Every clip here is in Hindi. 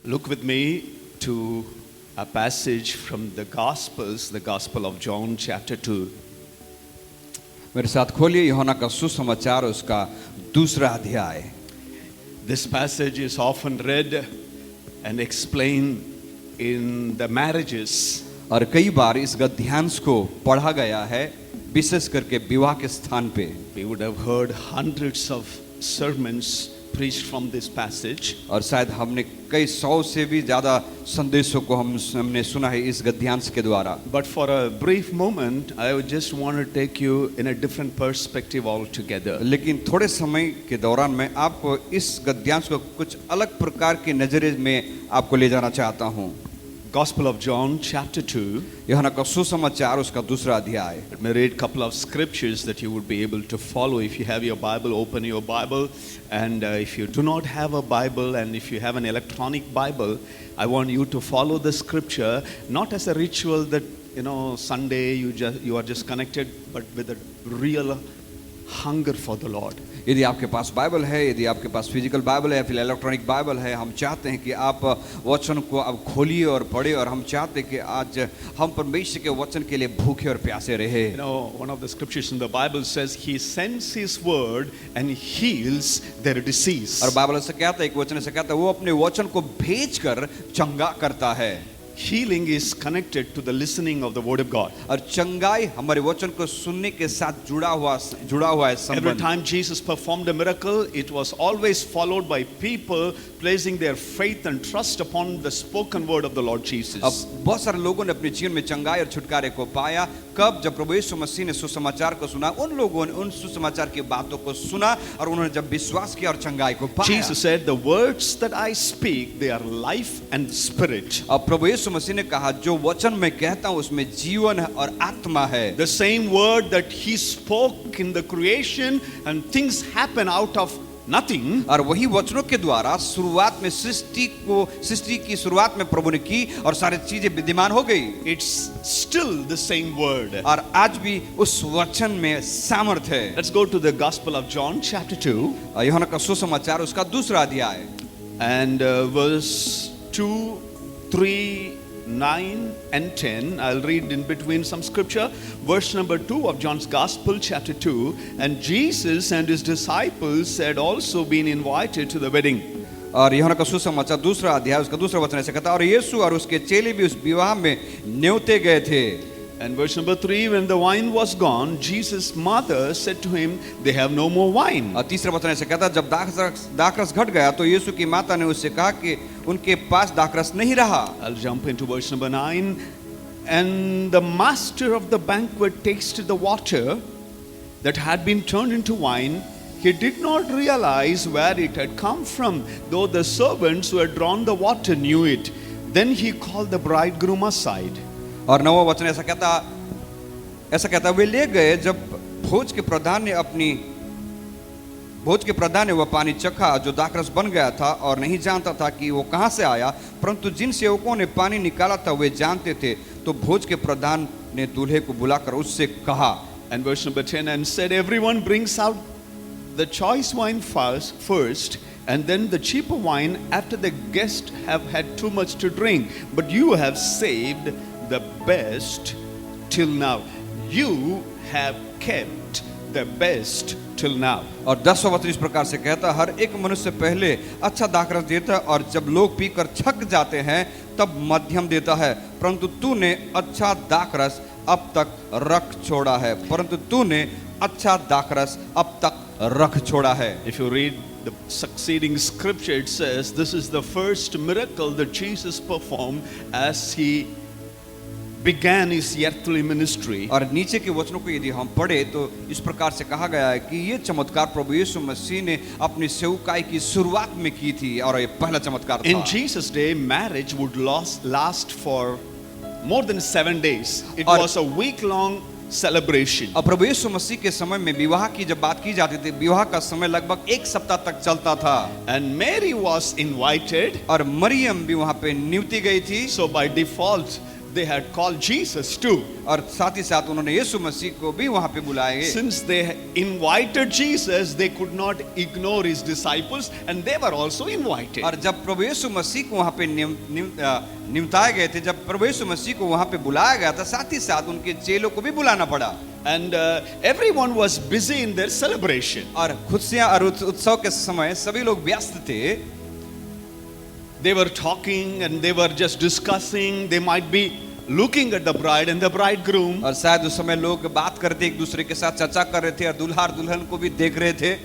Look with me to a passage from the Gospels, the Gospel of John, chapter 2. मेरे साथ खोलिए यूहन्ना का सुसमाचार उसका दूसरा अध्याय। This passage is often read and explained in the marriages. और कई बार इस गद्यांश को पढ़ा गया है, विशेष करके विवाह के स्थान पे। We would have heard hundreds of sermons preached from this passage. और शायद हमने कई सौ से भी ज़्यादा संदेशों को हमने सुना है इस गद्यांश के द्वारा। But for a brief moment, I would just want to take you in a different perspective altogether. लेकिन थोड़े समय के दौरान मैं आपको इस गद्यांश को कुछ अलग प्रकार के नजरिए में आपको ले जाना चाहता हूँ। Gospel of John, chapter 2. यूहन्ना का सुसमाचार उसका दूसरा अध्याय। Let me read a couple of scriptures that you would be able to follow. If you have your Bible, open your Bible. And if you do not have a Bible, and if you have an electronic Bible, I want you to follow the scripture, not as a ritual that, Sunday you are just connected, but with a real hunger for the Lord. यदि आपके पास बाइबल है, यदि आपके पास फिजिकल बाइबल है, फिर इलेक्ट्रॉनिक बाइबल है, हम चाहते हैं कि आप वचन को अब खोलिए और पढ़िए, और हम चाहते हैं कि आज हम परमेश्वर के वचन के लिए भूखे और प्यासे रहे। One of the scriptures in the Bible says he sends his word and heals their disease. और बाइबल से कहता है, एक वचन से कहता है, वो अपने वचन को भेजकर चंगा करता है। Healing is connected to the listening of the word of God. और चंगाई हमारे वचन को सुनने के साथ जुड़ा हुआ है संबंध। Every time Jesus performed a miracle, it was always followed by people placing their faith and trust upon the spoken word of the Lord Jesus. अब बहुत सारे लोगों ने अपने जीवन में चंगाई और छुटकारे को पाया। कब? जब प्रभु यीशु मसीह ने सुसमाचार को सुना, उन लोगों ने उन सुसमाचार की बातों को सुना और उन्होंने जब विश्वास किया और चंगाई को पाया। Jesus said, "The words that I speak, they are life and spirit." अब प्रभु यीशु मसीह ने कहा, जो वचन मैं कहता हूँ उसमें जीवन है और आत्मा है। The same word that he spoke in the creation and things happen out of nothing. और वही वचनों के द्वारा शुरुआत में सृष्टि की शुरुआत में प्रभु ने की और सारी चीजें विद्यमान हो गई। It's still the same word. और आज भी उस वचन में सामर्थ्य है। Let's go to the Gospel of John, chapter 2. यूहन्ना का सुसमाचार उसका दूसरा अध्याय And verse 2, 3, 9 and 10. I'll read in between some scripture. Verse number 2 of John's Gospel, chapter 2. And Jesus and his disciples had also been invited to the wedding. और यूहन्ना का सुसमाचार दूसरा अध्याय उसका दूसरा वचन ऐसे कहता है, और यीशु और उसके चेले भी उस विवाह में न्योते गए थे। And verse number 3, when the wine was gone, Jesus' mother said to him, "They have no more wine." और तीसरा वचन ऐसे कहता है, जब दाखरस घट गया तो यीशु की माता ने उससे कहा कि उनके पास दाखरस नहीं रहा। I'll jump into verse number 9. And the master of the banquet tasted the water that had been turned into wine. He did not realize where it had come from, though the servants who had drawn the water knew it. Then he called the bridegroom aside. और नौवां वचन ऐसा कहता वे ले गए, जब भोज के प्रधान ने वह पानी चखा जो दाखरस बन गया था, और नहीं जानता था कि वो कहाँ से आया, परंतु जिन सेवकों ने पानी निकाला था वे जानते थे। तो भोज के प्रधान ने दूल्हे को बुलाकर उससे कहा। And verse number 10, and said, "Everyone brings out the choice wine first, and then the cheaper wine after the guests have had too much to drink. But you have saved the best till now." You have kept the best till now. और 10वां वचन इस प्रकार से कहता, हर एक मनुष्य पहले अच्छा दाखरस देता है, और जब लोग पीकर थक जाते हैं तब मध्यम देता है, परंतु तूने अच्छा दाखरस अब तक रख छोड़ा है। If you read the succeeding scripture, it says this is the first miracle that Jesus performed as he began his earthly ministry. और नीचे के वचनों को यदि हम पढ़े तो इस प्रकार से कहा गया है कि ये चमत्कार प्रभु यीशु मसीह ने अपनी सेवकाई की शुरुआत में की थी, और ये पहला चमत्कार था। In Jesus' day, marriage would last for more than 7 days. It was a week-long celebration. और प्रभु यीशु मसीह के समय में विवाह की जब बात की जाती थी, विवाह का समय लगभग 1 सप्ताह तक चलता था। And Mary was invited. और मरियम भी वहाँ पे नियुक्ति गई थी। So by default, they had called Jesus too. और साथ ही साथ उन्होंने यीशु मसीह को भी वहां पे बुलाए। Since they invited Jesus, they could not ignore his disciples, and they were also invited. और जब प्रभु यीशु मसीह को वहां पे निमताए गए थे, जब प्रभु यीशु मसीह को वहां पे बुलाया गया था, साथ ही साथ उनके चेलों को भी बुलाना पड़ा। And everyone was busy in their celebration. और खुशियां और उत्सव के समय सभी लोग व्यस्त थे। They were talking and they were just discussing. They might be looking at the bride and the bridegroom. और शायद उस समय लोग बात करते एक दूसरे के साथ चर्चा कर रहे थे और दूल्हा और दुल्हन को भी देख रहे थे।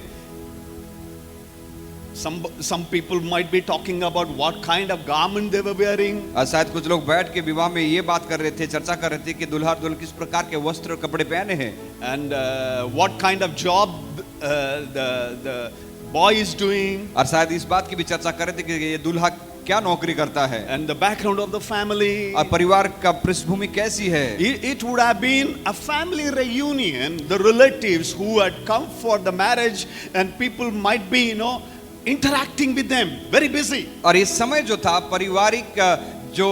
Some people might be talking about what kind of garment they were wearing. और शायद कुछ लोग बैठ के विवाह में ये बात कर रहे थे, चर्चा कर रहे थे कि दूल्हा और दुल्हन किस प्रकार के वस्त्र और कपड़े पहने हैं। And what kind of job the boy is doing. और शायद इस बात की भी चर्चा कर रहे थे कि ये दूल्हा क्या नौकरी करता है। And the background of the family. और परिवार का पृष्ठभूमि कैसी है। It would have been a family reunion. The relatives who had come for the marriage and people might be, interacting with them. Very busy. और इस समय जो था पारिवारिक जो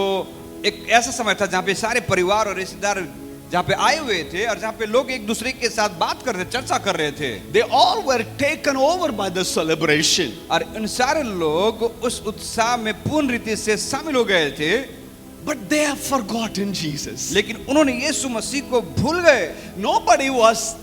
एक ऐसा समय था जहाँ पे सारे परिवार और रिश्तेदार जहाँ पे आए हुए थे और जहाँ पे लोग एक दूसरे के साथ बात कर रहे, चर्चा कर रहे थे। They all were taken over by the celebration. और उन सारे लोग उस उत्साह में पूर्ण रीति से शामिल हो गए थे। But they have forgotten Jesus. लेकिन उन्होंने यीशु मसीह को भूल गए। Nobody was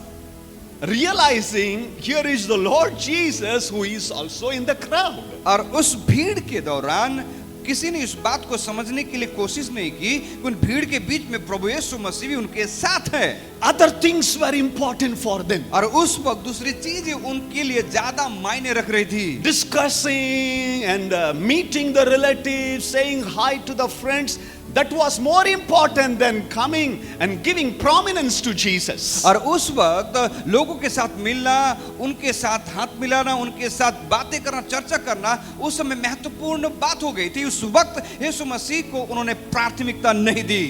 realizing here is the Lord Jesus who is also in the crowd. और उस भीड़ के दौरान किसी ने इस बात को समझने के लिए कोशिश नहीं की कि उन भीड़ के बीच में प्रभु यीशु मसीह भी उनके साथ है। Other things were important for them. और उस वक्त दूसरी चीजें उनके लिए ज्यादा मायने रख रही थी। Discussing and meeting the relatives, saying hi to the friends, that was more important than coming and giving prominence to Jesus. और उस वक्त लोगों के साथ मिलना, उनके साथ हाथ मिलाना, उनके साथ बातें करना, चर्चा करना उस समय महत्वपूर्ण बात हो गई थी। उस वक्त यीशु मसीह को उन्होंने प्राथमिकता नहीं दी।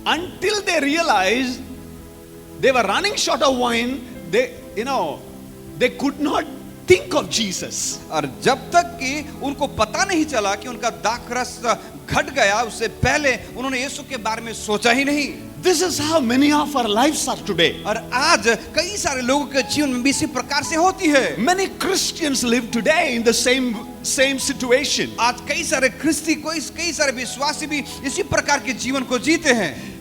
Until they realized they were running short of wine, they could not think of Jesus. और जब तक कि उनको पता नहीं चला कि उनका दाखरस घट गया, उससे पहले उन्होंने यीशु के बारे में सोचा ही नहीं। This is how many of our lives are today. और आज कई सारे लोगों के जीवन में भी इसी प्रकार से होती है। Many Christians live today in the same situation. आज कई सारे कई सारे विश्वासी भी इसी प्रकार के जीवन को जीते हैं।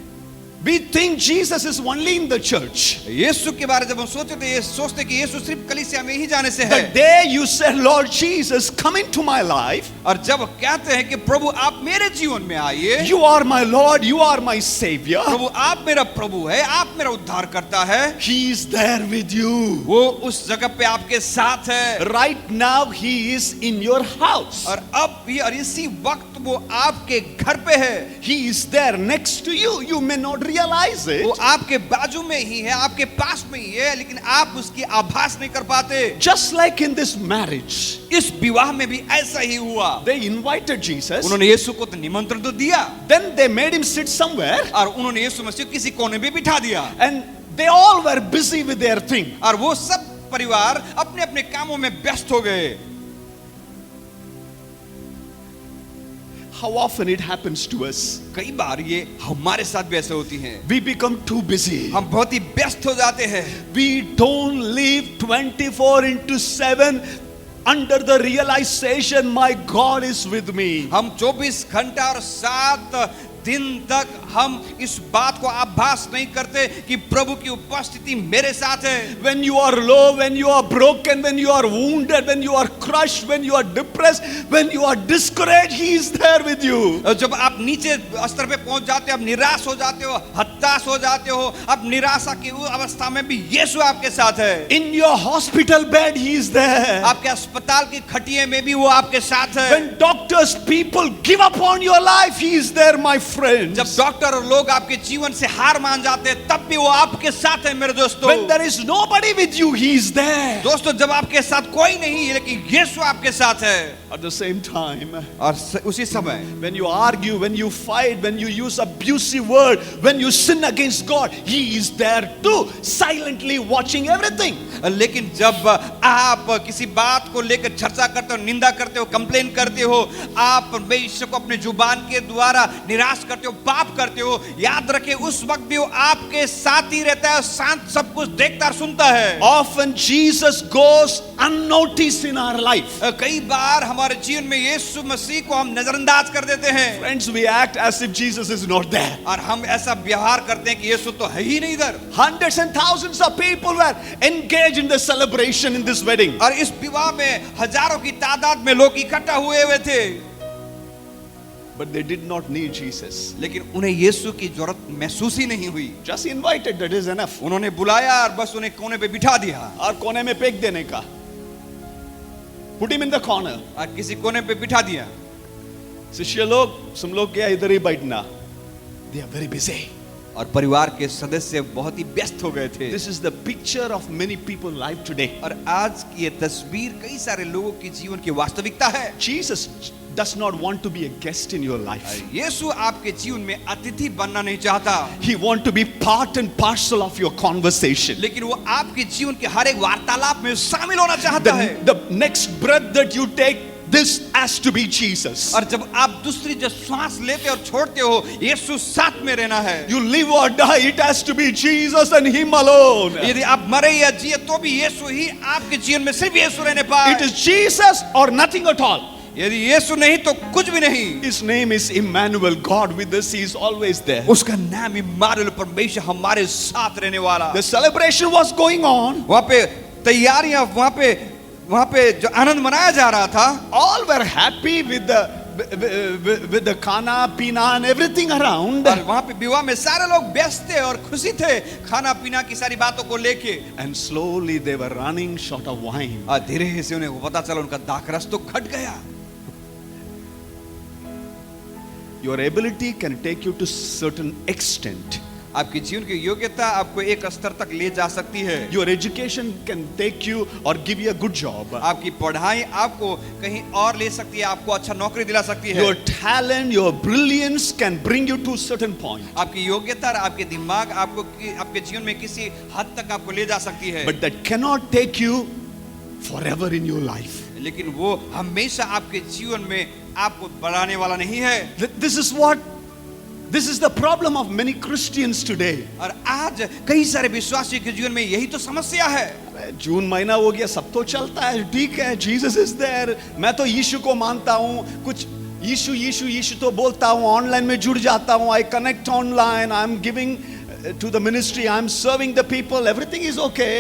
We think Jesus is only in the church. यीशु के बारे में जब हम सोचते थे, ये सोचते कि यीशु सिर्फ कलीसिया में ही जाने से है। The day you said, Lord Jesus, come into my life. और जब कहते हैं कि प्रभु आप मेरे जीवन में आइए, You are my Lord, you are my Savior. प्रभु आप मेरा प्रभु है, आप मेरा उद्धार करता है। He is there with you. वो उस जगह पे आपके साथ है। Right now He is in your house. और अब भी और इसी वक्त वो आपके घर पे है। He is there next to you. You may not realize it. वो आपके बाजू में ही है, आपके पास में ही है, लेकिन आप उसकी आभास नहीं कर पाते। Just like in this marriage, इस विवाह में भी ऐसा ही हुआ। they invited Jesus. उन्होंने यीशु को तो निमंत्रण तो दिया, Then they made him sit somewhere. और उन्होंने यीशु मसीह को किसी कोने में बिठा दिया। And they all were busy with their thing. और वो सब परिवार अपने अपने कामों में व्यस्त हो गए। How often it happens to us? कई बार ये हमारे साथ भी ऐसे होती हैं। We become too busy. हम बहुत ही व्यस्त हो जाते हैं। We don't live 24/7 under the realization my God is with me. हम 24 घंटा और 7 दिन तक हम इस बात को आभास नहीं करते कि प्रभु की उपस्थिति मेरे साथ है। When you are low, when you are broken, when you are wounded, when you are crushed, when you are depressed, when you are discouraged, He is there with you. जब आप नीचे स्तर पे पहुंच जाते हो, आप निराश हो जाते हो, हताश हो जाते हो, आप निराशा की अवस्था में भी यीशु आपके साथ है। In your hospital bed, He is there. आपके अस्पताल की खटिया में भी वो आपके साथ है। When doctors, people give up on your life, He is there, my friends. जब डॉक्टर डॉक्टर और लोग आपके जीवन से हार मान जाते हैं, तब भी वो आपके साथ है मेरे दोस्तों। When there is nobody with you, He is there. दोस्तों, जब आपके साथ कोई नहीं है लेकिन यीशु आपके साथ है, At the same time, और उसी समय when you argue, when you fight, when you use abusive word, when you sin against God, He is there too, silently watching everything. लेकिन जब आप किसी बात को लेकर चर्चा करते हो, निंदा करते हो, कंप्लेन करते हो, आप परमेश्वर को अपने जुबान के द्वारा निराश करते हो, पाप करते हो, याद रखें उस वक्त भी वो आपके साथ ही रहता है, शांत सब कुछ देखता और सुनता है। Often Jesus goes unnoticed in our life. कई बार हमारे जीवन में यीशु मसीह को हम नजरअंदाज कर देते हैं। Friends, we act as if Jesus is not there. और हम ऐसा व्यवहार करते हैं कि यीशु तो है ही नहीं इधर। Hundreds and thousands of people were engaged in the celebration in this wedding. और इस विवाह में हजारों की तादाद में लोग इकट्ठा हुए हुए थे, But they did not need Jesus. लेकिन उन्हें यीशु की जरूरत महसूस ही नहीं हुई। Just invited, that is enough. उन्होंने बुलाया और बस उन्हें कोने पे बिठा दिया और कोने में फेंक देने का. Put him in the corner. और किसी कोने पे बिठा दिया। शिष्य लोग, तुम लोग क्या इधर ही बैठना. They are very busy. और परिवार के सदस्य बहुत ही व्यस्त हो गए थे। This is the picture of many people life today. और आज की ये तस्वीर कई सारे लोगों की जीवन की वास्तविकता है। Jesus does not want to be a guest in your life. यीशु आपके जीवन में अतिथि बनना नहीं चाहता, He wants to be part and parcel of your conversation. लेकिन वो आपके जीवन के हर एक वार्तालाप में शामिल होना चाहता है। The next breath that you take, this has to be Jesus. और जब आप दूसरी जो श्वास लेते और छोड़ते हो, यीशु साथ में रहना है। You live or die, it has to be Jesus and Him alone. यदि आप मरे या जिए तो भी यीशु ही आपके जीवन में, सिर्फ यीशु रहने पाए। It is Jesus or nothing at all. यदि यीशु नहीं तो कुछ भी नहीं। His name is Emmanuel, God with us. He is always there. उसका नाम इम्मानुएल, परमेश्वर हमारे साथ रहने वाला। The celebration was going on. वहाँ पे तैयारियां, वहाँ पे जो आनंद मनाया जा रहा था, All were happy with the खाना पीना and everything around. और वहाँ पे विवाह में सारे लोग व्यस्त थे और खुशी थे खाना पीना की सारी बातों को लेके। And slowly they were running short of wine. और धीरे से उन्हें पता चला उनका दाखरस तो घट गया। Your ability can take you to certain extent. आपकी जीवन की योग्यता आपको एक स्तर तक ले जा सकती है। Your education can take you or give you a good job. आपकी पढ़ाई आपको कहीं और ले सकती है, आपको अच्छा नौकरी दिला सकती है। Your talent, your brilliance can bring you to a certain point. आपकी योग्यता और आपके दिमाग आपको आपके जीवन में किसी हद तक आपको ले जा सकती है, But that cannot take you forever in your life. लेकिन वो हमेशा आपके जीवन में आपको बढ़ाने वाला नहीं है। This is the problem of many Christians today. और आज कई सारे विश्वासियों के जीवन में यही तो समस्या है। जून महीना हो गया, सब तो चलता है, ठीक है, जीसस इज देयर, मैं तो यीशु को मानता हूँ, कुछ यीशु यीशु यीशु तो बोलता हूँ, ऑनलाइन में जुड़ जाता हूँ, I connect online, I am giving to the ministry, I am serving the people, everything is okay.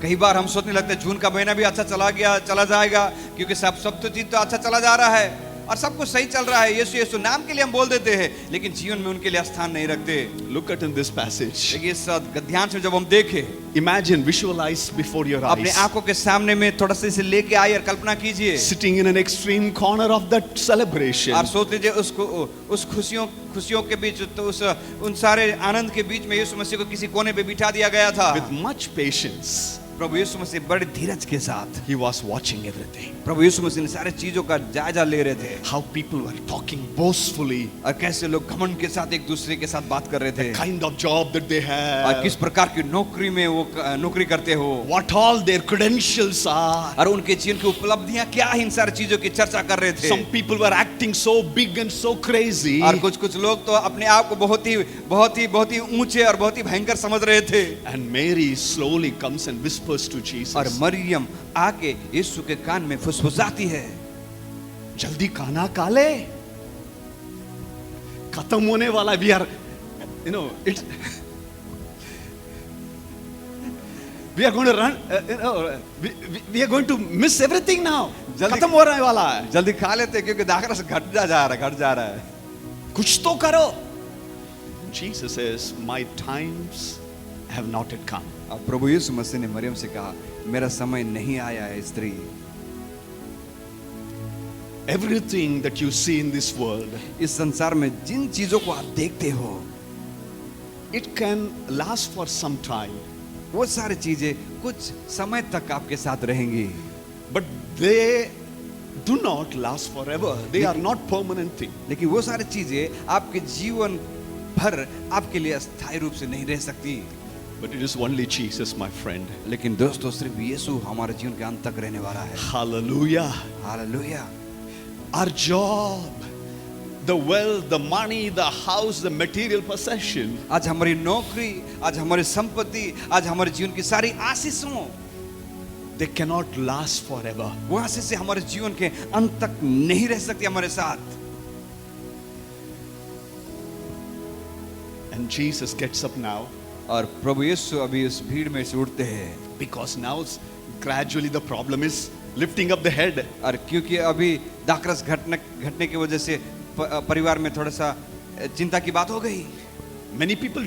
कई बार हम सोचने लगते हैं जून का महीना भी अच्छा चला जाएगा, क्योंकि सब तो चीज तो अच्छा चला जा रहा है और सब कुछ सही चल रहा है। यीशु यीशु नाम के लिए हम बोल देते हैं, लेकिन जीवन में उनके लिए स्थान नहीं रखते। Look at in this passage. देखिए इस गद्यांश में जब हम देखें, Imagine, visualize before your eyes. अपने आंखों के सामने में थोड़ा सा इसे लेके आइए और कल्पना कीजिए। Sitting in an extreme corner of that celebration. और सोच लीजिए उस खुशियों के बीच, तो उन सारे आनंद के बीच में यीशु मसीह को किसी कोने पे बिठा दिया गया था। With much patience. प्रभु यीशु मसीह बड़े धीरज के साथ, He was watching everything. प्रभु यीशु मसीह ने सारे चीजों का जायजा ले रहे थे। How people were talking boastfully. और कैसे लोग घमंड के साथ एक दूसरे के साथ बात कर रहे थे। Kind of job that they और have. किस प्रकार की नौकरी में वो नौकरी करते हो, What all their credentials are. और उनके जीवन की उपलब्धियां क्या है, इन सारी चीजों की चर्चा कर रहे थे। Some people were acting so big and so crazy. और कुछ लोग तो अपने आप को बहुत ही ऊंचे और बहुत ही भयंकर समझ रहे थे। And Mary slowly comes and whispers to Jesus. और मरियम आके यीशु के कान में फुसफुसाती है, जल्दी खाना खा ले, खत्म होने वाला, we are, you know, we are going to run, we are going to miss everything now. खत्म होने वाला है, जल्दी खा लेते क्योंकि दाखरस घट जा रहा है। कुछ तो करो। Jesus says, my times have not yet come. अब प्रभु यीशु मसीह ने मरियम से कहा, मेरा समय नहीं आया है स्त्री। Everything that you see in this world, इस संसार में जिन चीजों को आप देखते हो, it can last for some time, वो सारी चीजें कुछ समय तक आपके साथ रहेंगी, but they do not last forever. They are not permanent thing. लेकिन वो सारी चीजें आपके जीवन भर आपके लिए अस्थायी रूप से नहीं रह सकती। But it is only Jesus, my friend. लेकिन दोस्तों सिर्फ यीशु हमारे जीवन के अंत तक रहने वाला है। Hallelujah. Hallelujah. Our job, the wealth, the money, the house, the material possession, आज हमारी नौकरी, आज हमारी संपत्ति, आज हमारे जीवन की सारी आशीषों, they cannot last forever. वो आशीष हमारे जीवन के अंत तक नहीं रह सकती हमारे साथ। And Jesus gets up now, और प्रभु यीशु अभी उस भीड़ में से उठते हैं, because now gradually the problem is lifting up the head. और क्योंकि अभी दाखरस घटने की वजह से परिवार में थोड़ा सा चिंता की बात हो गई। Many people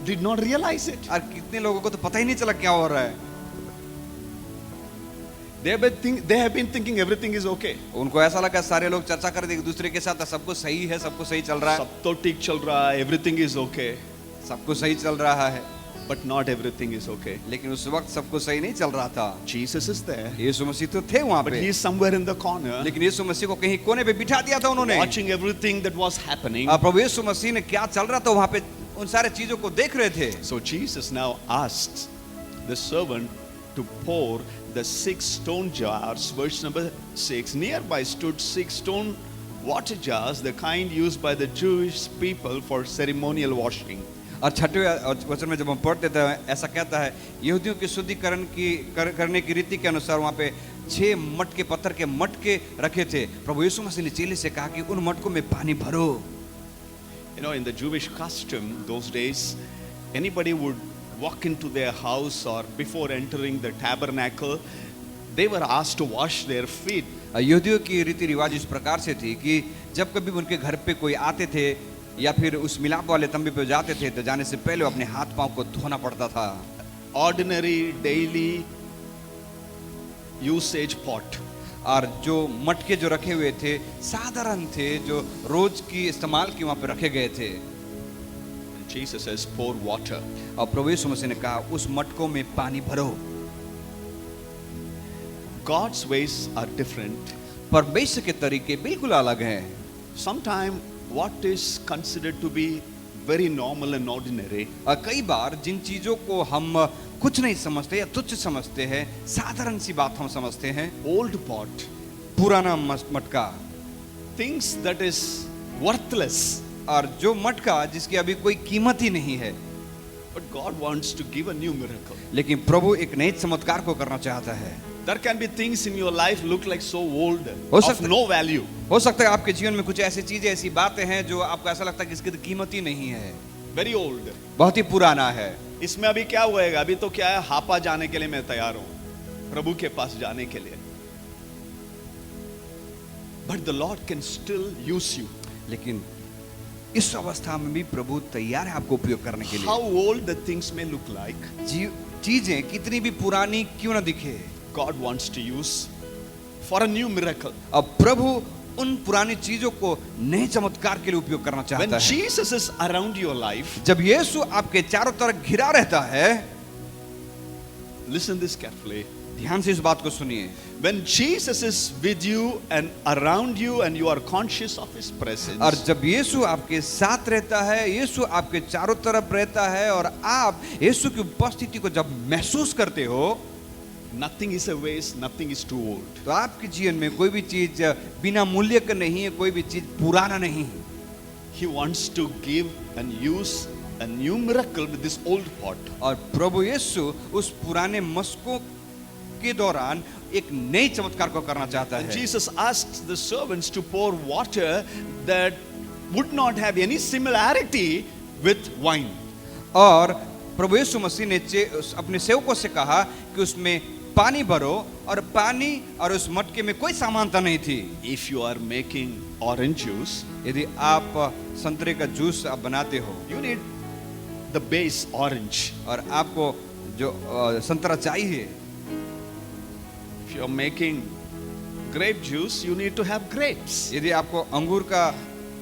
did not realize it. और कितने लोगों को तो पता ही नहीं चला क्या हो रहा है। They have been thinking everything is okay. उनको ऐसा लगा, सारे लोग चर्चा कर रहे एक दूसरे के साथ, सब कुछ सही है, सब कुछ सही चल रहा है, सब तो ठीक चल रहा है, everything is okay. सब कुछ सही चल रहा है। But not everything is okay. लेकिन उस वक्त सब कुछ सही नहीं चल रहा था। Jesus is there, यीशु मसीह तो थे वहाँ but पे, he is somewhere in the corner, लेकिन यीशु मसीह को कहीं कोने पे बिठा दिया था उन्होंने। watching everything that was happening. प्रभु यीशु मसीह ने क्या चल रहा था वहाँ पे, उन सारे चीजों को देख रहे थे। So Jesus now asks the servant to pour the 6 stone jars. Verse number 6. Nearby stood 6 stone water jars, the kind used by the Jewish people for ceremonial washing. और छठवें वचन में जब हम पढ़ते थे, ऐसा कहता है, यहूदियों की शुद्धिकरण करने की रीति के अनुसार वहाँ पे 6 मटके, पत्थर के मटके रखे थे। प्रभु यीशु मसीह ने चेले से कहा कि उन मटकों में पानी भरो। You know, in the Jewish custom those days, anybody would walk into their house or before entering the tabernacle, they were asked to wash their feet. यहूदियों की रीति रिवाज इस प्रकार से थी कि जब कभी उनके घर पे कोई आते थे या फिर उस मिलाप वाले तंबे पे जाते थे, तो जाने से पहले अपने हाथ पांव को धोना पड़ता था। Ordinary daily usage pot. और जो मटके जो रखे हुए थे साधारण थे, जो रोज की इस्तेमाल की वहां पे रखे गए थे। Jesus says, pour water. और प्रभु यीशु मसीह ने कहा, उस मटकों में पानी भरो। God's ways are different. परमेश्वर के तरीके बिल्कुल अलग हैं। Sometimes what is considered to be very normal and ordinary, और कई बार जिन चीजों को हम कुछ नहीं समझते या तुच्छ समझते हैं, साधारण सी बात हम समझते हैं, old pot, पुराना मटका, things that is worthless, और जो मटका जिसकी अभी कोई कीमत ही नहीं है। but God wants to give a new miracle. लेकिन प्रभु एक नए चमत्कार को करना चाहता है। There can be things in your life look like so old, हो of सकता- no value. हो सकता है आपके जीवन में कुछ ऐसी चीजें, ऐसी बातें हैं जो आपको ऐसा लगता है कि इसकी तो कीमत ही नहीं है, Very old. बहुत ही पुराना है। इसमें अभी क्या हुएगा? अभी तो क्या है, हापा जाने के लिए मैं तैयार हूं, प्रभु के पास जाने के लिए। But the Lord can still use you. लेकिन इस अवस्था में भी प्रभु तैयार है आपको उपयोग करने के How लिए। old the things may look like, चीजें कितनी भी पुरानी क्यों न दिखे, God wants to use for a new miracle. अब प्रभु उन पुरानी चीजों को नए चमत्कार के लिए उपयोग करना When चाहता है। Jesus is around your life, जब यीशु आपके चारों तरफ घिरा रहता है, listen this carefully. ध्यान से इस बात को सुनिए। When Jesus is with you and around you and you are conscious of his और presence, जब यीशु आपके साथ रहता है, यीशु आपके चारों तरफ रहता है, और आप यीशु की उपस्थिति को जब महसूस करते हो, nothing is a waste, nothing is too old. तो आपके जीवन में कोई भी चीज बिना मूल्य का नहीं है, कोई भी चीज पुराना नहीं है। He wants to give and use a new miracle with this old pot. और प्रभु यीशु उस पुराने मस्कों के दौरान एक नए चमत्कार को करना चाहता And है। Jesus asks the servants to pour water that would not have any similarity with wine. और प्रभु यीशु मसीह ने अपने सेवकों से कहा कि उसमें पानी भरो, और पानी और उस मटके में कोई समानता नहीं थी। If you are making orange juice, यदि आप संतरे का जूस आप बनाते हो, you need the base orange. और आपको जो संतरा चाहिए, If you are making grape juice, you need to have grapes. यदि आपको अंगूर का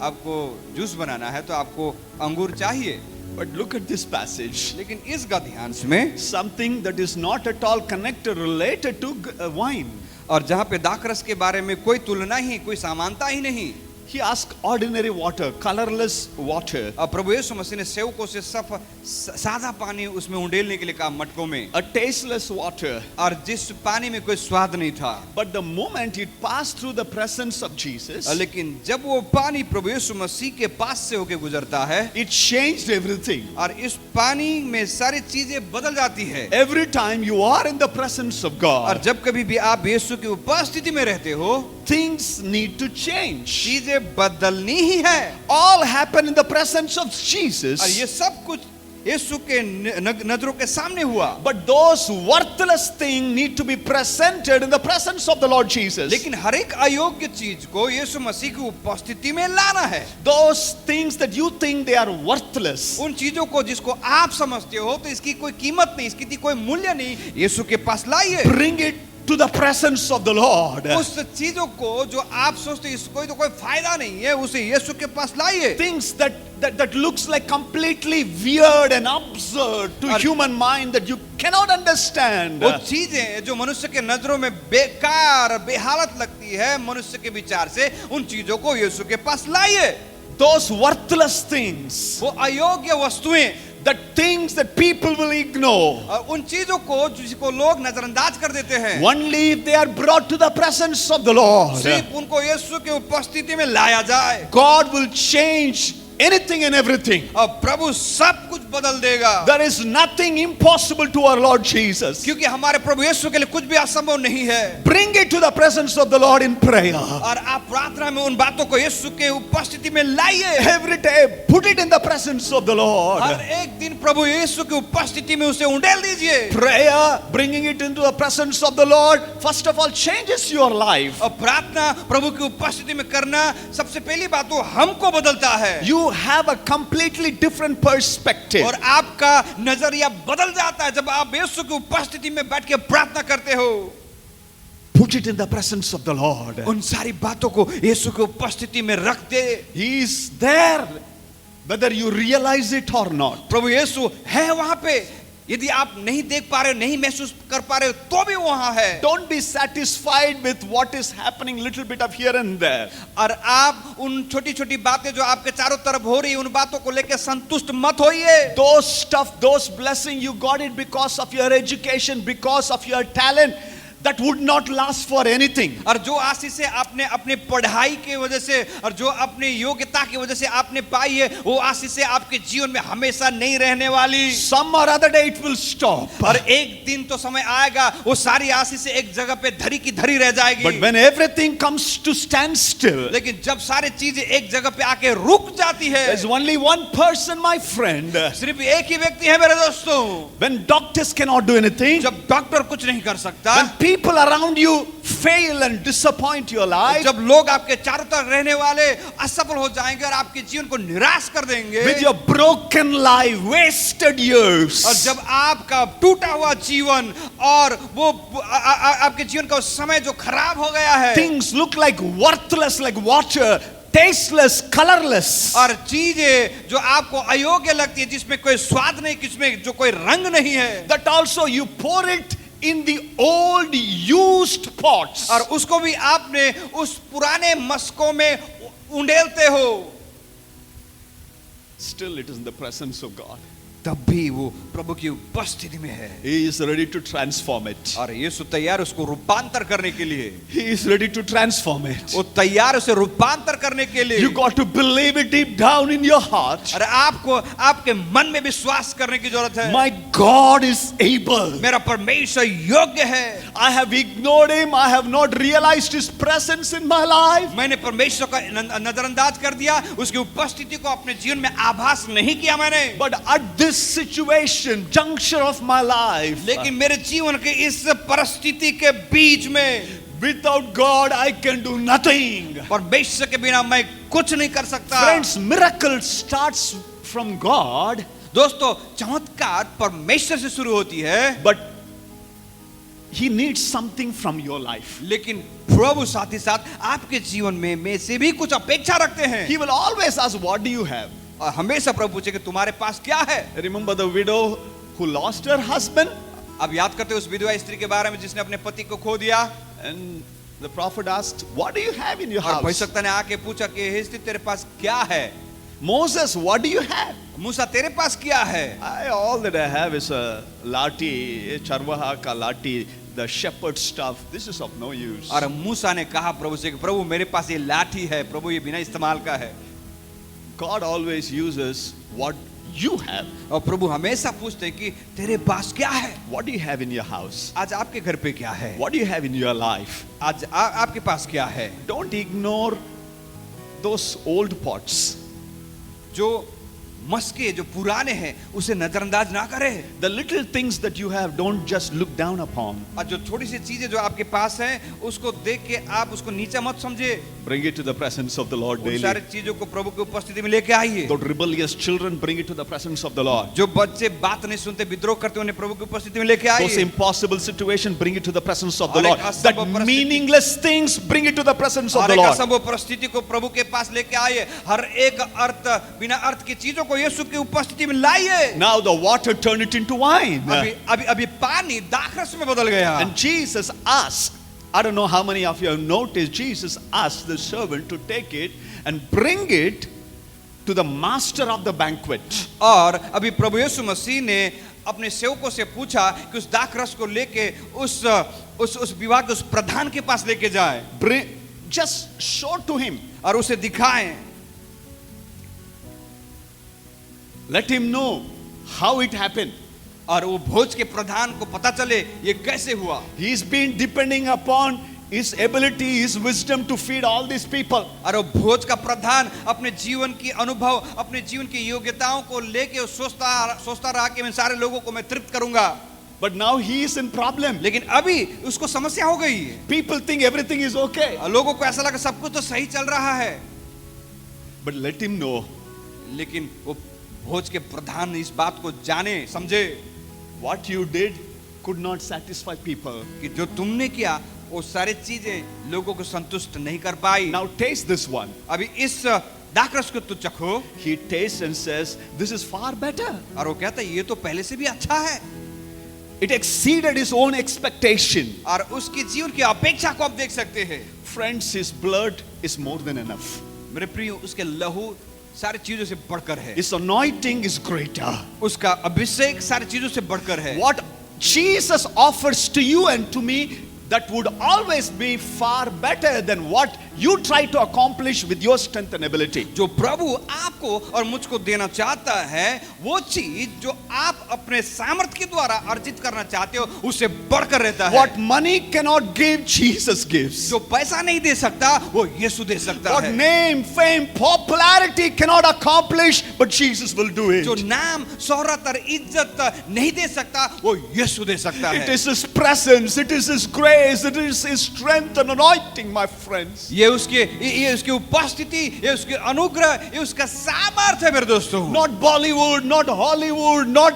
आपको जूस बनाना है तो आपको अंगूर चाहिए। But look at this passage. लेकिन इस गद्यांश में Something that is not at all connected, related to wine. और जहाँ पे दाखरस के बारे में कोई तुलना ही, कोई समानता ही नहीं, He asked ordinary water, colorless water, अब प्रभु यीशु मसीह ने सेवकों से सादा पानी उसमें उंडेलने के लिए कहा, मटकों में, a tasteless water. और जिस पानी में कोई स्वाद नहीं था। But the moment it passed through the presence of Jesus, लेकिन जब वो पानी प्रभु यीशु मसीह के पास से होके गुजरता है, it changed everything. और इस पानी में सारी चीजें बदल जाती है। Every time you are in the presence of और God, जब कभी भी आप यीशु की उपस्थिति में रहते हो, things need to change. चीजें बदलनी ही है। All happen in the presence of और Jesus. ये सब कुछ यीशु के नजरों के सामने हुआ। But those worthless things need to be presented in the presence of the Lord Jesus. लेकिन हर एक अयोग्य चीज को यीशु मसीह की उपस्थिति में लाना है। Those things that you think they are worthless, उन चीजों को जिसको आप समझते हो तो इसकी कोई कीमत नहीं, इसकी कोई मूल्य नहीं, यीशु के पास लाइए। bring it to the presence of the Lord. उस चीजों को जो आप सोचते इसको तो कोई फायदा नहीं है, उसे यीशु के पास लाइए। Things that looks like completely weird and absurd to human mind that you cannot understand. वो चीजें जो मनुष्य के नजरों में बेकार बेहालत लगती है मनुष्य के विचार से, उन चीजों को यीशु के पास लाइए। Those worthless things, वो अयोग्य वस्तुएं, the things that people will ignore, उन चीजों को जिसको लोग नजरअंदाज कर देते हैं, only if they are brought to the presence of the Lord, सिर्फ उनको यीशु के उपस्थिति में लाया जाए, God will change anything and everything. और प्रभु सब कुछ बदल देगा। There is nothing impossible to our Lord Jesus. क्योंकि हमारे प्रभु यीशु के लिए कुछ भी असंभव नहीं है। Bring it to the presence of the Lord in prayer. और आप प्रार्थना में उन बातों को यीशु के उपस्थिति में लाइए। Every day, put it in the presence of the Lord. हर एक दिन प्रभु यीशु की उपस्थिति में उसे उंडेल दीजिए। Prayer, bringing it into the presence of the Lord, first of all, changes your life. और प्रार्थना प्रभु की उपस्थिति में करना सबसे पहली बात तो हमको बदलता है। You have a completely different perspective. और आपका नजरिया बदल जाता है जब आप यीशु की उपस्थिति में बैठ के प्रार्थना करते हो। Put it in the presence of the Lord. उन सारी बातों को यीशु की उपस्थिति में रख दे। He is there, whether you realize it or not. प्रभु यीशु है वहां पे, यदि आप नहीं देख पा रहे हो, नहीं महसूस कर पा रहे हो, तो भी वहां है। Don't be satisfied with what is happening, little bit of here and there. और आप उन छोटी छोटी बातें जो आपके चारों तरफ हो रही है, उन बातों को लेकर संतुष्ट मत होइए। Those stuff, those blessing, you got it because of your education, because of your talent. That would not last for anything. और जो आशीष आपने अपने पढ़ाई के वजह से और जो अपने योग्यता की वजह से आपने पाई है, वो आशीष आपके जीवन में हमेशा नहीं रहने वाली। Some or other day it will stop. और एक दिन तो समय आएगा वो सारी आशीष एक जगह पे धरी की धरी रह जाएगी। But when everything comes to stand still, लेकिन जब सारी चीजें एक जगह पे आके रुक जाती है, there's only one person, my friend. सिर्फ एक ही व्यक्ति है मेरे दोस्तों। When doctors cannot do anything, जब डॉक्टर कुछ नहीं कर सकता, when people around you fail and disappoint your life, जब लोग आपके चारों तरफ रहने वाले असफल हो जाएंगे और आपके जीवन को निराश कर देंगे, with your broken life, wasted years, और जब आपका टूटा हुआ जीवन और वो आपके जीवन का समय जो खराब हो गया है, things look like worthless, like water, tasteless, colorless, और चीजें जो आपको अयोग्य लगती है, जिसमें कोई स्वाद नहीं, जिसमें जो कोई रंग नहीं है, that also you pour it in the old used pots, और उसको भी आपने उस पुराने मस्कों में उंडेलते हो, still it is in the presence of God. तब भी वो प्रभु की उपस्थिति में है। He is ready to transform it. और यीशु तैयार उसको रूपांतर करने के लिए, He is ready to transform it. वो तैयार उसे रूपांतर करने के लिए। You got to believe it deep down in your heart. अरे आपको आपके मन में विश्वास करने की जरूरत है। My God is able. मेरा परमेश्वर योग्य है। I have ignored him. I have not realized his presence in my life. मैंने परमेश्वर का नजरअंदाज कर दिया, उसकी उपस्थिति को अपने जीवन में आभास नहीं किया मैंने। But at this situation, juncture of my life, लेकिन मेरे जीवन के इस परिस्थिति के बीच में, without God I can do nothing. परमेश्वर के बिना मैं कुछ नहीं कर सकता। Friends, miracle starts from God. दोस्तों, चमत्कार परमेश्वर से शुरू होती है, but he needs something from your life. लेकिन प्रभु साथ ही साथ आपके जीवन में से भी कुछ अपेक्षा रखते हैं। He will always ask, what do you have? और हमेशा प्रभु पूछे कि तुम्हारे पास क्या है। Remember the widow who lost her husband? अब याद करते हो उस विधवा स्त्री के बारे में जिसने अपने पति को खो दिया। And the prophet asked, what do you have in your और house? भविष्यवक्ता ने आके पूछा कि हे स्त्री तेरे पास क्या है? Moses, what do you have? मूसा तेरे पास क्या है? All that I have is a lati, a charvaha ka lati, the shepherd stuff. This is of no use. और मूसा ने कहा प्रभु से कि प्रभु मेरे पास ये लाठी है, प्रभु ये बिना इस्तेमाल का है। God always uses what you have. और प्रभु हमेशा पूछते हैं कि तेरे पास क्या है? What do you have in your house? आज आपके घर पे क्या है? What do you have in your life? आज आपके पास क्या है? Don't ignore those old pots. जो मस्के जो पुराने हैं उसे नजरअंदाज ना करें। The little things that you have, don't just look down upon. और जो छोटी सी चीजें जो आपके पास हैं उसको देख के आप उसको नीचा मत समझे। Bring it to the presence of the Lord उन daily. सारी चीजों को प्रभु की उपस्थिति में लेके आइए। Those rebellious children, bring it to the presence of the Lord. जो बच्चे बात नहीं सुनते विद्रोह करते उन्हें प्रभु की उपस्थिति में लेके Those आइए। impossible situations, bring it to the presence of the और Lord. एक असंभव That परिस्थिति- meaningless things, bring it to the presence of और the एक Lord. असंभव परिस्थिति को प्रभु के पास लेके आइए। हर एक बिना अर्थ की चीजों को यीशु की उपस्थिति में लाइए। Now the water, turn it into wine. अभी पानी दाखरस में बदल गया। And Jesus asked, I don't know how many of you have noticed, Jesus asked the servant to take it and bring it to the master of the banquet. और अभी प्रभु यीशु मसीह ने अपने सेवकों से पूछा कि उस दाखरस को लेके उस विवाह के उस प्रधान के पास लेके जाए। Bring, just show to him. और उसे दिखाएं। Let him know how it happened. और वो भोज के प्रधान को पता चले ये कैसे हुआ। He's been depending upon his ability, his wisdom to feed all these people. और वो भोज का प्रधान अपने जीवन की अनुभव, अपने जीवन की योग्यताओं को लेके सोचता रहा कि मैं सारे लोगों को मैं तृप्त करूंगा। But now he is in problem. लेकिन अभी उसको समस्या हो गई है। People think everything is okay. लोगों को ऐसा लगा सब कुछ तो सही चल रहा है। But let him know. लेकिन वो भोज के प्रधान इस बात को जाने समझे What you did could not satisfy people. कि जो तुमने किया वो सारी चीजें लोगों को संतुष्ट नहीं कर पाई। Now taste this one. अभी इस दाखरस को तू चखो। He tastes and says, this is far better. और वो कहता है ये तो पहले से भी अच्छा है। It exceeded his own expectation. और उसके जीवन की अपेक्षा को आप देख सकते हैं। Friends, his blood is more than enough. मेरे प्रिय उसके लहू सारी चीजों से बढ़कर है। His anointing is greater. उसका अभिषेक सारी चीजों से बढ़कर है। What Jesus offers to you and to me, that would always be far better than what you try to accomplish with your strength and ability. जो प्रभु आपको और मुझको देना चाहता है वो चीज जो आप अपने सामर्थ्य के द्वारा अर्जित करना चाहते हो उससे बढ़कर रहता है। What money cannot give, Jesus gives. जो पैसा नहीं दे सकता वो यीशु दे सकता What है। name, fame, popularity cannot accomplish, but Jesus will do it. जो नाम, शोहरत और इज्जत नहीं दे सकता वो यीशु दे सकता It है। is His presence, it is His grace, it is His strength and anointing, my friends. ये उसकी उपस्थिति, ये उसके अनुग्रह, ये उसका सामर्थ्य है मेरे दोस्तों। Not Bollywood, not Hollywood, not